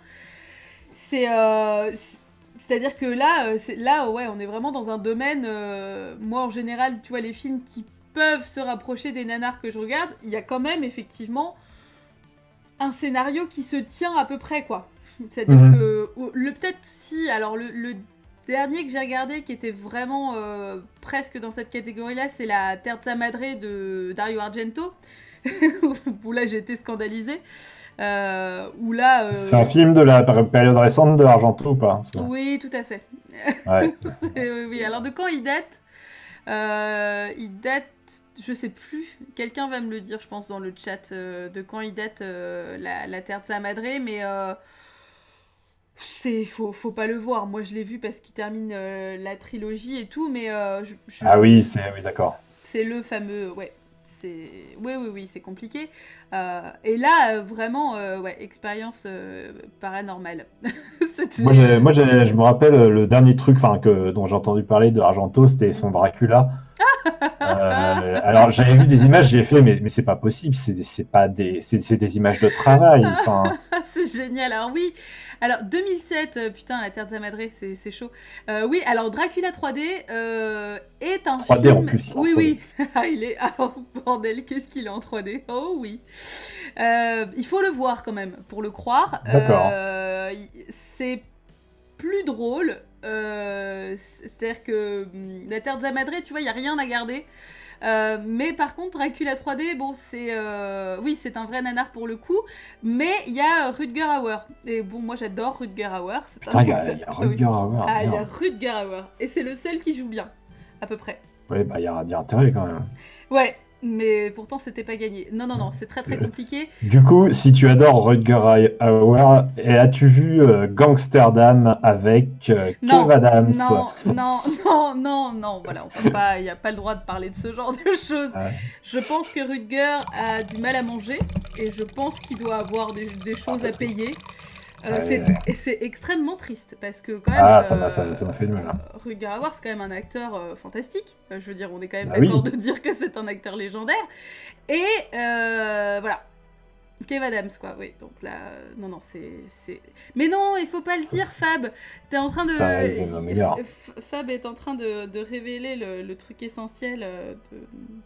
C'est-à-dire que là, là, ouais, on est vraiment dans un domaine. Moi, en général, tu vois, les films qui peuvent se rapprocher des nanars que je regarde, il y a quand même effectivement un scénario qui se tient à peu près, quoi. C'est-à-dire
Mhm.
que peut-être si, alors le dernier que j'ai regardé qui était vraiment presque dans cette catégorie-là, c'est la Terza Madre de Dario Argento, où là j'ai été scandalisée. Où là,
C'est un film de la période récente de Argento ou pas?
oui, tout à fait.
Ouais.
Oui, alors de quand il date Il date, je sais plus, quelqu'un va me le dire, je pense, dans le chat, de quand il date la Terza Madre, mais faut pas le voir. Moi, je l'ai vu parce qu'il termine la trilogie et tout, mais
Ah oui, oui, d'accord.
c'est le fameux, ouais. Oui, c'est compliqué. Et là, vraiment, ouais, expérience paranormale. C'était.
Je me rappelle le dernier truc, enfin, dont j'ai entendu parler de Argento, c'était son Dracula. Alors j'avais vu des images, j'ai fait, mais c'est pas possible, c'est des images de travail. Enfin,
C'est génial. Alors oui, alors 2007, putain, la Terre de Madre, c'est chaud. Oui, alors Dracula 3D est un
3D en
film.
plus, il est en
Oui,
3D.
oui. Ah, il est. Oh, bordel, qu'est-ce qu'il est en 3D? Oh oui. Il faut le voir quand même pour le croire.
D'accord.
C'est plus drôle. C'est-à-dire que la Terre de Madre, tu vois, il n'y a rien à garder. Mais par contre, Dracula 3D, bon, oui, c'est un vrai nanar pour le coup. Mais il y a Rutger Hauer. Et bon, moi j'adore Rutger Hauer. C'est un
Putain, il y a,
acteur.
il y a
Ah oui.
Rutger Hauer,
Ah, il y a
merde.
Rutger Hauer. Et c'est le seul qui joue bien, à peu près.
Ouais, bah il y a intérêt quand même.
Ouais, mais pourtant c'était pas gagné. Non, non, non, c'est très très compliqué.
Du coup, si tu adores Rutger Hauer, as-tu vu Gangsterdam avec
Non,
Kev Adams?
non, non, non, non, non, voilà, on peut pas, il n'y a pas le droit de parler de ce genre de choses.
Ouais.
Je pense que Rutger a du mal à manger et je pense qu'il doit avoir des choses à payer. C'est extrêmement triste parce que quand même
Ah, ça m'a fait de mal. Hein.
Rutger Hauer c'est quand même un acteur fantastique. Je veux dire, on est quand même
Bah
d'accord
oui.
de dire que c'est un acteur légendaire. Et voilà. Kev Adams, quoi, oui. Donc là, non, non, c'est... Mais non, il faut pas le dire, Fab. T'es en train de...
Ça arrive même meilleur.
Fab est en train de révéler le truc essentiel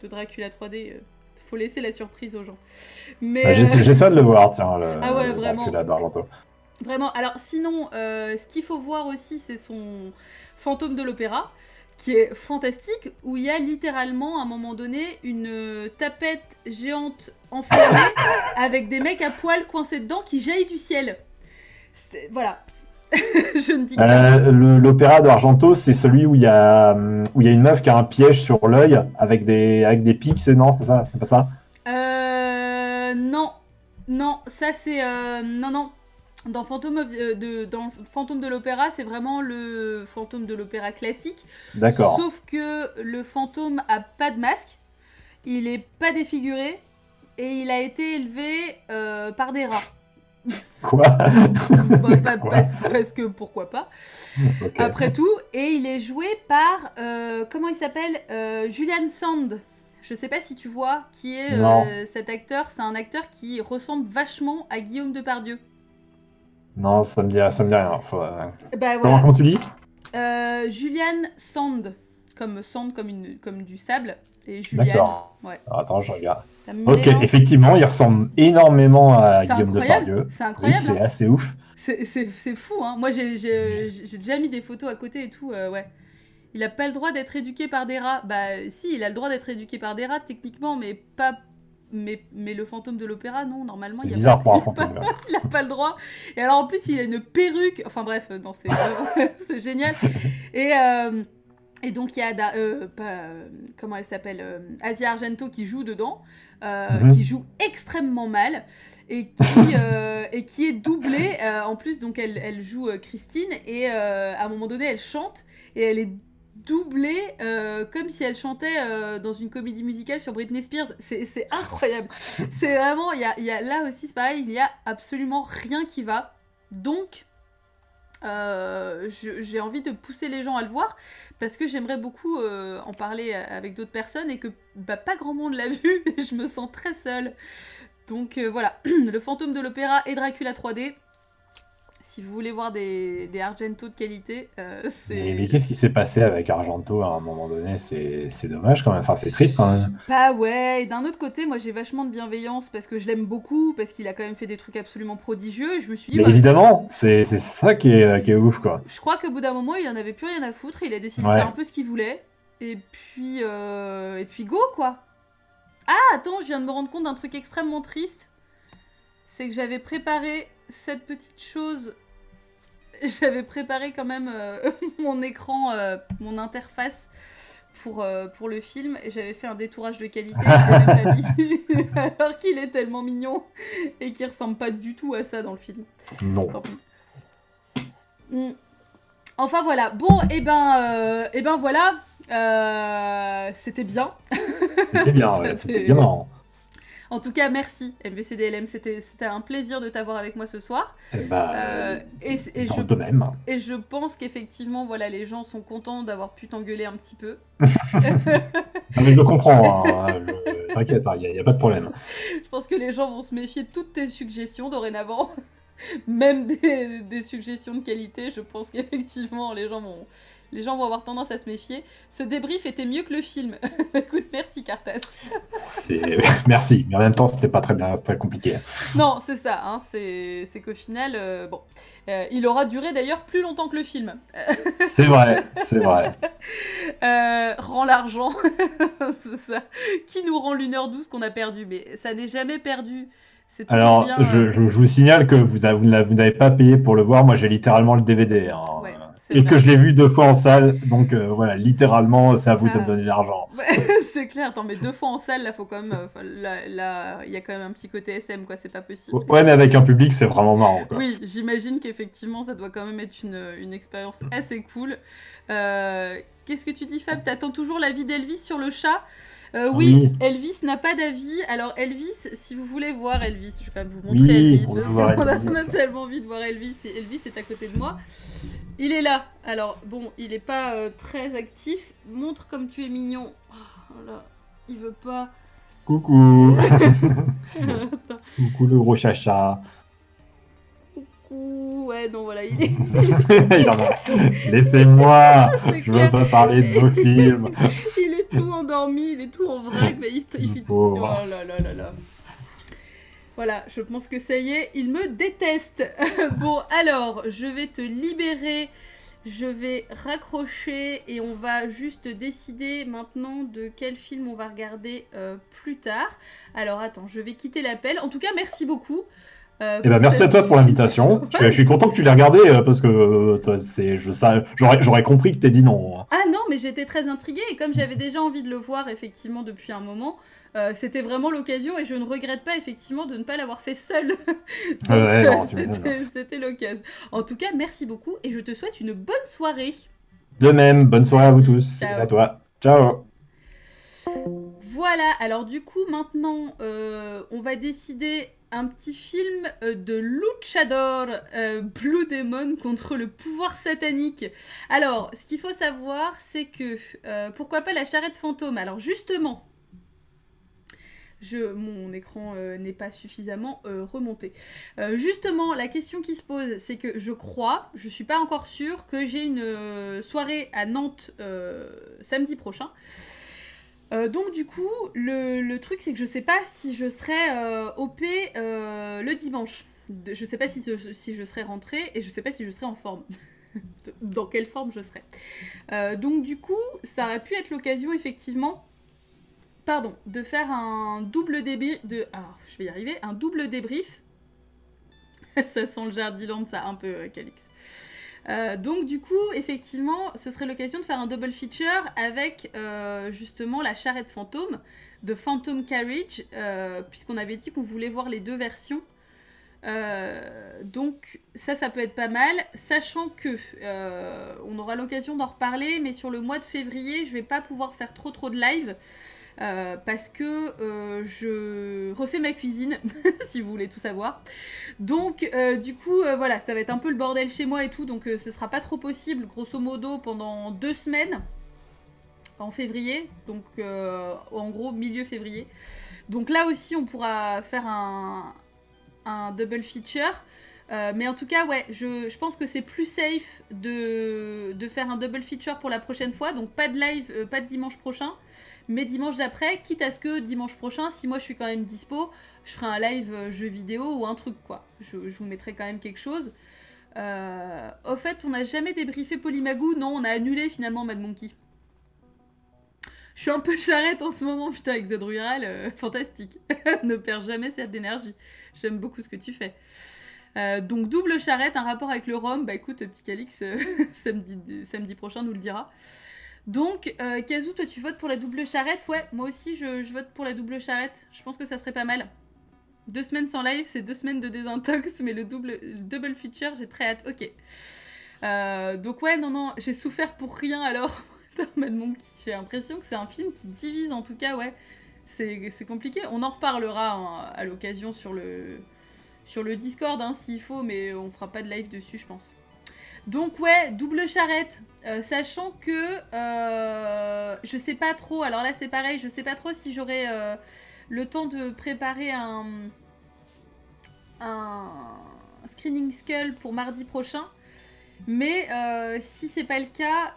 de Dracula 3D. Faut laisser la surprise aux gens. Mais
Bah, j'essaie de le voir, tiens,
ah ouais,
le
vraiment.
Dracula d'Argento.
Vraiment. Alors sinon, ce qu'il faut voir aussi, c'est son Fantôme de l'Opéra, qui est fantastique, où il y a littéralement, à un moment donné, une tapette géante enflammée avec des mecs à poil coincés dedans qui jaillent du ciel. Voilà. Je ne dis que ça.
L'opéra d'Argento, c'est celui où il y a une meuf qui a un piège sur l'œil avec des pics, non, c'est ça, c'est pas ça?
Non. Non, ça c'est... Non, non. Dans Fantôme de l'Opéra, c'est vraiment le Fantôme de l'Opéra classique.
D'accord.
Sauf que le fantôme a pas de masque, il est pas défiguré et il a été élevé par des rats.
Quoi?
Bah,
Quoi?
parce que pourquoi pas.
Okay.
Après tout, et il est joué par comment il s'appelle, Julian Sand. Je sais pas si tu vois qui est cet acteur. C'est un acteur qui ressemble vachement à Guillaume Depardieu.
Non, ça me dit rien.
Bah, voilà.
Comment tu dis?
Julian Sand, comme sand comme du sable, et Julian.
D'accord.
Ouais.
Alors, attends, je regarde.
Ok,
effectivement, il ressemble énormément à Guillaume Depardieu.
C'est incroyable.
Oui, c'est assez ouf.
C'est fou, hein. Moi, j'ai déjà mis des photos à côté et tout, ouais. Il a pas le droit d'être éduqué par des rats. Bah, si, il a le droit d'être éduqué par des rats, techniquement, mais pas... Mais le fantôme de l'opéra, non, normalement,
c'est bizarre pour un fantôme.
Il a pas le droit. Et alors, en plus, il a une perruque. Enfin, bref, non, c'est génial. Et donc, il y a... comment elle s'appelle, Asia Argento qui joue dedans. Qui joue extrêmement mal et qui est doublée en plus, donc elle joue Christine et à un moment donné elle chante et elle est doublée comme si elle chantait dans une comédie musicale sur Britney Spears. C'est incroyable. C'est vraiment, il y a là aussi c'est pareil, il y a absolument rien qui va, donc j'ai envie de pousser les gens à le voir parce que j'aimerais beaucoup en parler avec d'autres personnes et que pas grand monde l'a vu et je me sens très seule. Donc voilà, le fantôme de l'opéra et Dracula 3D. Si vous voulez voir des Argento de qualité, c'est...
Mais qu'est-ce qui s'est passé avec Argento à un moment donné? C'est dommage quand même, enfin c'est triste quand même.
Bah ouais, et d'un autre côté, moi j'ai vachement de bienveillance parce que je l'aime beaucoup, parce qu'il a quand même fait des trucs absolument prodigieux, et je me suis dit...
Mais évidemment, c'est ça qui est ouf quoi.
Je crois qu'au bout d'un moment, il en avait plus rien à foutre, il a décidé de faire un peu ce qu'il voulait, et puis go quoi. Ah, attends, je viens de me rendre compte d'un truc extrêmement triste, c'est que j'avais préparé cette petite chose... J'avais préparé quand même mon écran, mon interface pour le film et j'avais fait un détourage de qualité et je l'ai même pas mis alors qu'il est tellement mignon et qu'il ressemble pas du tout à ça dans le film.
Non.
Tant pis. Enfin voilà, bon et ben voilà, c'était bien.
C'était bien, ouais, c'était bien marrant.
En tout cas, merci MVCDLM, c'était un plaisir de t'avoir avec moi ce soir.
De même.
Et je pense qu'effectivement, voilà, les gens sont contents d'avoir pu t'engueuler un petit peu.
Mais je comprends, hein, t'inquiète, il n'y a pas de problème.
Je pense que les gens vont se méfier de toutes tes suggestions dorénavant. Même des suggestions de qualité, je pense qu'effectivement, les gens vont avoir tendance à se méfier. Ce débrief était mieux que le film. Écoute, merci Cartas.
Merci, mais en même temps, c'était pas très compliqué.
Non, c'est ça, hein, c'est qu'au final, il aura duré d'ailleurs plus longtemps que le film.
C'est vrai.
Rend l'argent, c'est ça. Qui nous rend l'1h12 qu'on a perdu, mais ça n'est jamais perdu.
Alors,
bien,
je vous signale que vous n'avez pas payé pour le voir. Moi, j'ai littéralement le DVD. Hein.
Ouais,
et que je l'ai vu 2 fois en salle. Donc, voilà, littéralement, c'est à vous de me donner l'argent.
Ouais, c'est clair. Attends, mais 2 fois en salle, là, faut quand même. Là, il y a quand même un petit côté SM, quoi. C'est pas possible.
Ouais, mais avec un public, c'est vraiment marrant, quoi.
Oui, j'imagine qu'effectivement, ça doit quand même être une expérience assez cool. Qu'est-ce que tu dis, Fab? T'attends toujours l'avis d'Elvis sur le chat? Oui, Elvis n'a pas d'avis. Alors Elvis, si vous voulez voir Elvis, je vais quand même vous montrer Elvis, parce qu'on a tellement envie de voir Elvis, et Elvis est à côté de moi. Il est là. Alors bon, il n'est pas très actif. Montre comme tu es mignon. Oh, là, il veut pas.
Coucou. Coucou le gros chacha.
Coucou. Ouais, non, voilà, il est...
Laissez-moi. Je veux pas parler de vos films.
Il est tout endormi, il est tout en vrac, là, il fait... Oh là là là là. Voilà, je pense que ça y est, il me déteste. Bon, alors, je vais te libérer, je vais raccrocher et on va juste décider maintenant de quel film on va regarder plus tard. Alors, attends, je vais quitter l'appel. En tout cas, merci beaucoup.
Merci à toi pour l'invitation. Je suis content que tu l'aies regardé parce que j'aurais compris que t'aies dit non.
Ah non, mais j'étais très intriguée et comme j'avais déjà envie de le voir effectivement depuis un moment, c'était vraiment l'occasion et je ne regrette pas effectivement de ne pas l'avoir fait seule. Donc c'était l'occasion. En tout cas, merci beaucoup et je te souhaite une bonne soirée.
De même, bonne soirée à vous tous. Ciao. Et à toi. Ciao.
Voilà, alors du coup maintenant on va décider un petit film de Luchador, Blue Demon contre le pouvoir satanique. Alors, ce qu'il faut savoir, c'est que pourquoi pas la charrette fantôme. Alors justement, mon écran n'est pas suffisamment remonté. Justement, la question qui se pose, c'est que je suis pas encore sûre que j'ai une soirée à Nantes samedi prochain. Donc du coup, le truc c'est que je sais pas si je serai OP le dimanche. Je sais pas si je serai rentrée et je sais pas si je serai en forme. Dans quelle forme je serai. Donc du coup, ça aurait pu être l'occasion effectivement, de faire un double débrief je vais y arriver, un double débrief. Ça sent le Jardiland, ça un peu, Calix. Donc du coup, effectivement, ce serait l'occasion de faire un double feature avec justement la charrette fantôme de Phantom Carriage, puisqu'on avait dit qu'on voulait voir les 2 versions. Donc ça peut être pas mal, sachant que on aura l'occasion d'en reparler, mais sur le mois de février, je vais pas pouvoir faire trop de live. Parce que je refais ma cuisine, si vous voulez tout savoir. Donc, du coup, voilà, ça va être un peu le bordel chez moi et tout, donc ce sera pas trop possible, grosso modo, pendant 2 semaines, en février, donc en gros, milieu février. Donc là aussi, on pourra faire un double feature. Mais en tout cas, ouais, je pense que c'est plus safe de faire un double feature pour la prochaine fois. Donc pas de live, pas de dimanche prochain, mais dimanche d'après, quitte à ce que dimanche prochain, si moi je suis quand même dispo, je ferai un live jeu vidéo ou un truc quoi. Je vous mettrai quand même quelque chose. Au fait, on n'a jamais débriefé Polymagou. Non, on a annulé finalement Mad Monkey. Je suis un peu charrette en ce moment, putain, avec Z Rural, fantastique. Ne perds jamais cette énergie. J'aime beaucoup ce que tu fais. Donc double charrette, un rapport avec le rhum, bah écoute petit Calix, samedi prochain nous le dira. Donc Kazoo, toi tu votes pour la double charrette? Ouais, moi aussi je vote pour la double charrette, je pense que ça serait pas mal. 2 semaines sans live, c'est 2 semaines de désintox, mais le double feature, j'ai très hâte, ok. Donc ouais, non, j'ai souffert pour rien alors, Mad Monkey, j'ai l'impression que c'est un film qui divise en tout cas, ouais. c'est compliqué. On en reparlera hein, à l'occasion sur le Discord hein, s'il faut, mais on fera pas de live dessus, je pense. Donc ouais, double charrette, sachant que je sais pas trop, alors là c'est pareil, je sais pas trop si j'aurai le temps de préparer un screening skull pour mardi prochain. Mais si c'est pas le cas,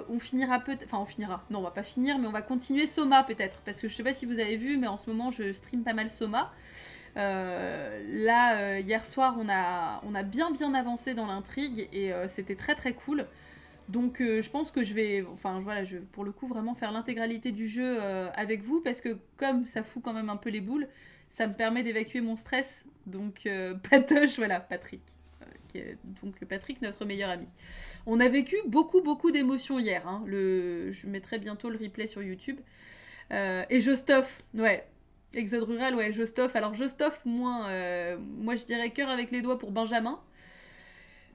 on finira peut-être... Enfin, on finira. Non, on va pas finir, mais on va continuer Soma peut-être. Parce que je sais pas si vous avez vu, mais en ce moment, je stream pas mal Soma. Hier soir, on a bien avancé dans l'intrigue et c'était très très cool. Donc je pense que je vais... Enfin, voilà, je vais pour le coup vraiment faire l'intégralité du jeu avec vous. Parce que comme ça fout quand même un peu les boules, ça me permet d'évacuer mon stress. Donc, patoche, voilà, Patrick. Donc Patrick, notre meilleur ami. On a vécu beaucoup d'émotions hier. Hein. Je mettrai bientôt le replay sur YouTube. Et Jostoff, ouais. Exode rural, ouais, Jostoff. Alors Jostoff, moi je dirais cœur avec les doigts pour Benjamin.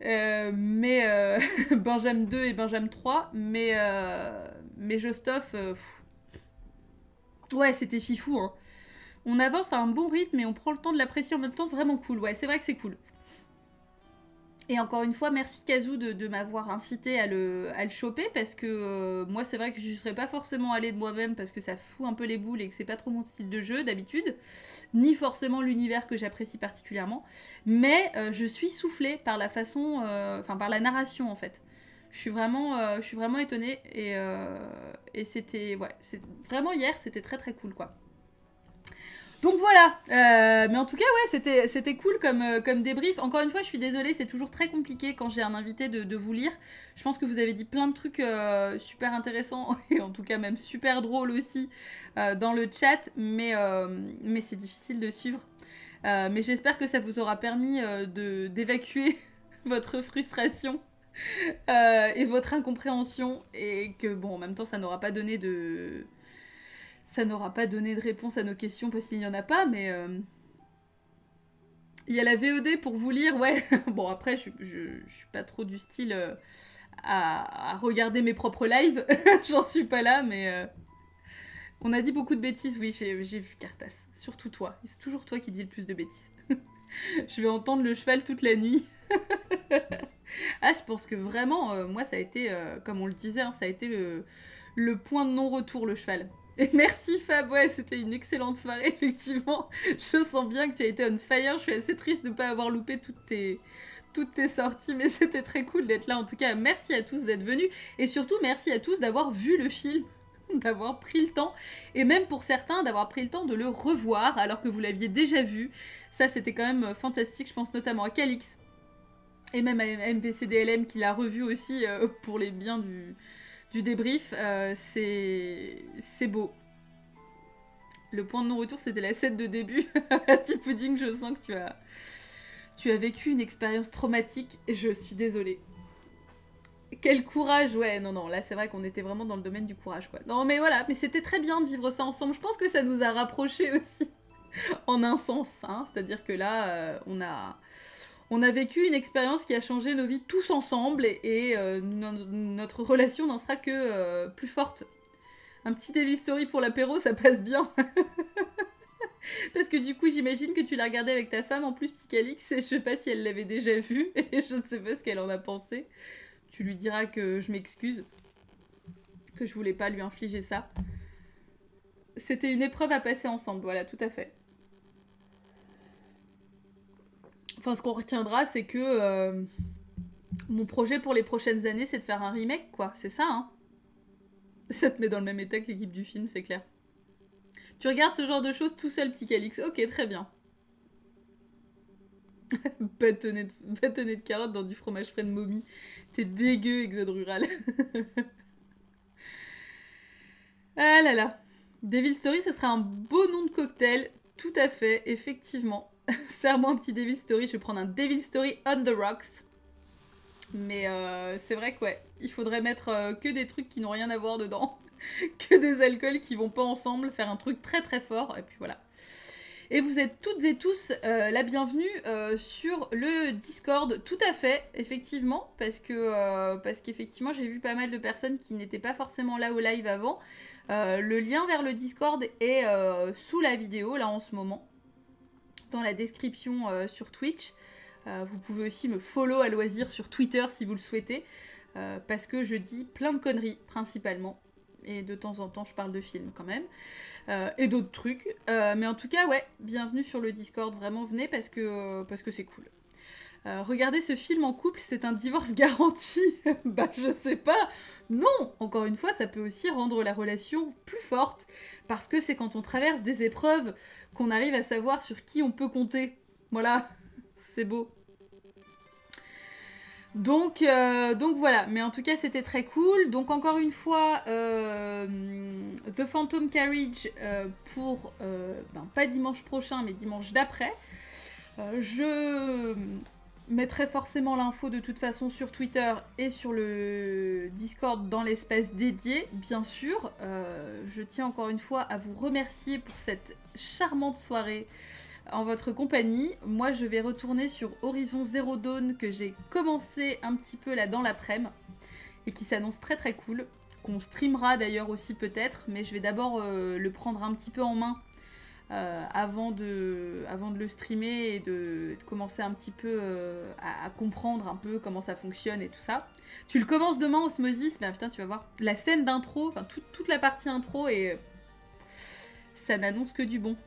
Mais Benjamin 2 et Benjamin 3. Mais Jostoff, ouais, c'était fifou. Hein. On avance à un bon rythme et on prend le temps de l'apprécier en même temps. Vraiment cool, ouais, c'est vrai que c'est cool. Et encore une fois, merci Kazoo de m'avoir incité à le choper parce que moi c'est vrai que je ne serais pas forcément allée de moi-même parce que ça fout un peu les boules et que c'est pas trop mon style de jeu d'habitude, ni forcément l'univers que j'apprécie particulièrement, mais je suis soufflée par la façon, par la narration en fait. Je suis vraiment étonnée et c'était, ouais, vraiment hier c'était très très cool quoi. Donc voilà, mais en tout cas ouais c'était cool comme débrief. Encore une fois je suis désolée, c'est toujours très compliqué quand j'ai un invité de vous lire. Je pense que vous avez dit plein de trucs super intéressants et en tout cas même super drôles aussi dans le chat, mais c'est difficile de suivre. Mais j'espère que ça vous aura permis d'évacuer votre frustration et votre incompréhension et que bon en même temps ça n'aura pas donné de réponse à nos questions parce qu'il n'y en a pas, mais il y a la VOD pour vous lire, ouais. Bon, après, je suis pas trop du style à regarder mes propres lives. J'en suis pas là, mais on a dit beaucoup de bêtises, oui, j'ai vu Cartas. Surtout toi. C'est toujours toi qui dis le plus de bêtises. Je vais entendre le cheval toute la nuit. Ah, je pense que vraiment, moi, ça a été, comme on le disait, hein, ça a été le point de non-retour, le cheval. Et merci Fab, ouais, c'était une excellente soirée, effectivement. Je sens bien que tu as été on fire. Je suis assez triste de ne pas avoir loupé toutes tes sorties, mais c'était très cool d'être là. En tout cas, merci à tous d'être venus. Et surtout, merci à tous d'avoir vu le film, d'avoir pris le temps. Et même pour certains, d'avoir pris le temps de le revoir, alors que vous l'aviez déjà vu. Ça, c'était quand même fantastique. Je pense notamment à Calix. Et même à MVCDLM qui l'a revu aussi pour les biens du débrief, c'est beau. Le point de non-retour, c'était la scène de début. Petit Pudding, je sens que tu as vécu une expérience traumatique. Je suis désolée. Quel courage, ouais, non, là c'est vrai qu'on était vraiment dans le domaine du courage, quoi. Non, mais voilà, mais c'était très bien de vivre ça ensemble. Je pense que ça nous a rapprochés aussi, en un sens, hein. C'est-à-dire que là, on a vécu une expérience qui a changé nos vies tous ensemble et notre relation n'en sera que plus forte. Un petit Devil Story pour l'apéro, ça passe bien. Parce que du coup, j'imagine que tu l'as regardé avec ta femme, en plus, petit Calix, et je sais pas si elle l'avait déjà vu, et je ne sais pas ce qu'elle en a pensé. Tu lui diras que je m'excuse, que je voulais pas lui infliger ça. C'était une épreuve à passer ensemble, voilà, tout à fait. Enfin, ce qu'on retiendra, c'est que mon projet pour les prochaines années, c'est de faire un remake, quoi. C'est ça, hein. Ça te met dans le même état que l'équipe du film, c'est clair. Tu regardes ce genre de choses tout seul, petit Calix. Ok, très bien. Bâtonnet de carottes dans du fromage frais de momie. T'es dégueu, Exode rural. Ah là là. Devil Story, ce serait un beau nom de cocktail. Tout à fait, effectivement. Serre-moi un petit Devil Story. Je vais prendre un Devil Story on the rocks. Mais c'est vrai que ouais, il faudrait mettre que des trucs qui n'ont rien à voir dedans. Que des alcools qui vont pas ensemble. Faire un truc très très fort. Et puis voilà. Et vous êtes toutes et tous la bienvenue sur le Discord, tout à fait, effectivement, parce qu'effectivement j'ai vu pas mal de personnes qui n'étaient pas forcément là au live avant. Le lien vers le Discord est sous la vidéo, là en ce moment, dans la description sur Twitch. Vous pouvez aussi me follow à loisir sur Twitter si vous le souhaitez, parce que je dis plein de conneries, principalement. Et de temps en temps, je parle de films quand même. Et d'autres trucs. Mais en tout cas, ouais, bienvenue sur le Discord. Vraiment, venez parce que c'est cool. Regardez ce film en couple, c'est un divorce garanti. Bah, je sais pas. Non, encore une fois, ça peut aussi rendre la relation plus forte. Parce que c'est quand on traverse des épreuves qu'on arrive à savoir sur qui on peut compter. Voilà, c'est beau. Donc voilà, mais en tout cas c'était très cool. Donc encore une fois, The Phantom Carriage pour, pas dimanche prochain, mais dimanche d'après. Je mettrai forcément l'info de toute façon sur Twitter et sur le Discord dans l'espace dédié, bien sûr. Je tiens encore une fois à vous remercier pour cette charmante soirée en votre compagnie. Moi, je vais retourner sur Horizon Zero Dawn que j'ai commencé un petit peu là dans l'après-midi et qui s'annonce très très cool, qu'on streamera d'ailleurs aussi peut-être, mais je vais d'abord le prendre un petit peu en main avant de le streamer et de commencer un petit peu à comprendre un peu comment ça fonctionne et tout ça. Tu le commences demain, Osmosis, mais putain, tu vas voir la scène d'intro, enfin toute la partie intro, et ça n'annonce que du bon.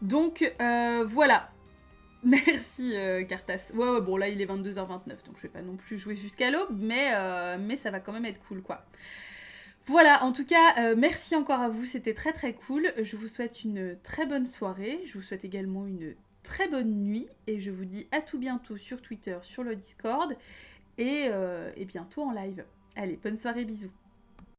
Donc voilà. Merci Cartas. Ouais, bon là il est 22h29, donc je vais pas non plus jouer jusqu'à l'aube, mais ça va quand même être cool quoi. Voilà, en tout cas, merci encore à vous, c'était très très cool. Je vous souhaite une très bonne soirée, je vous souhaite également une très bonne nuit, et je vous dis à tout bientôt sur Twitter, sur le Discord, et bientôt en live. Allez, bonne soirée, bisous.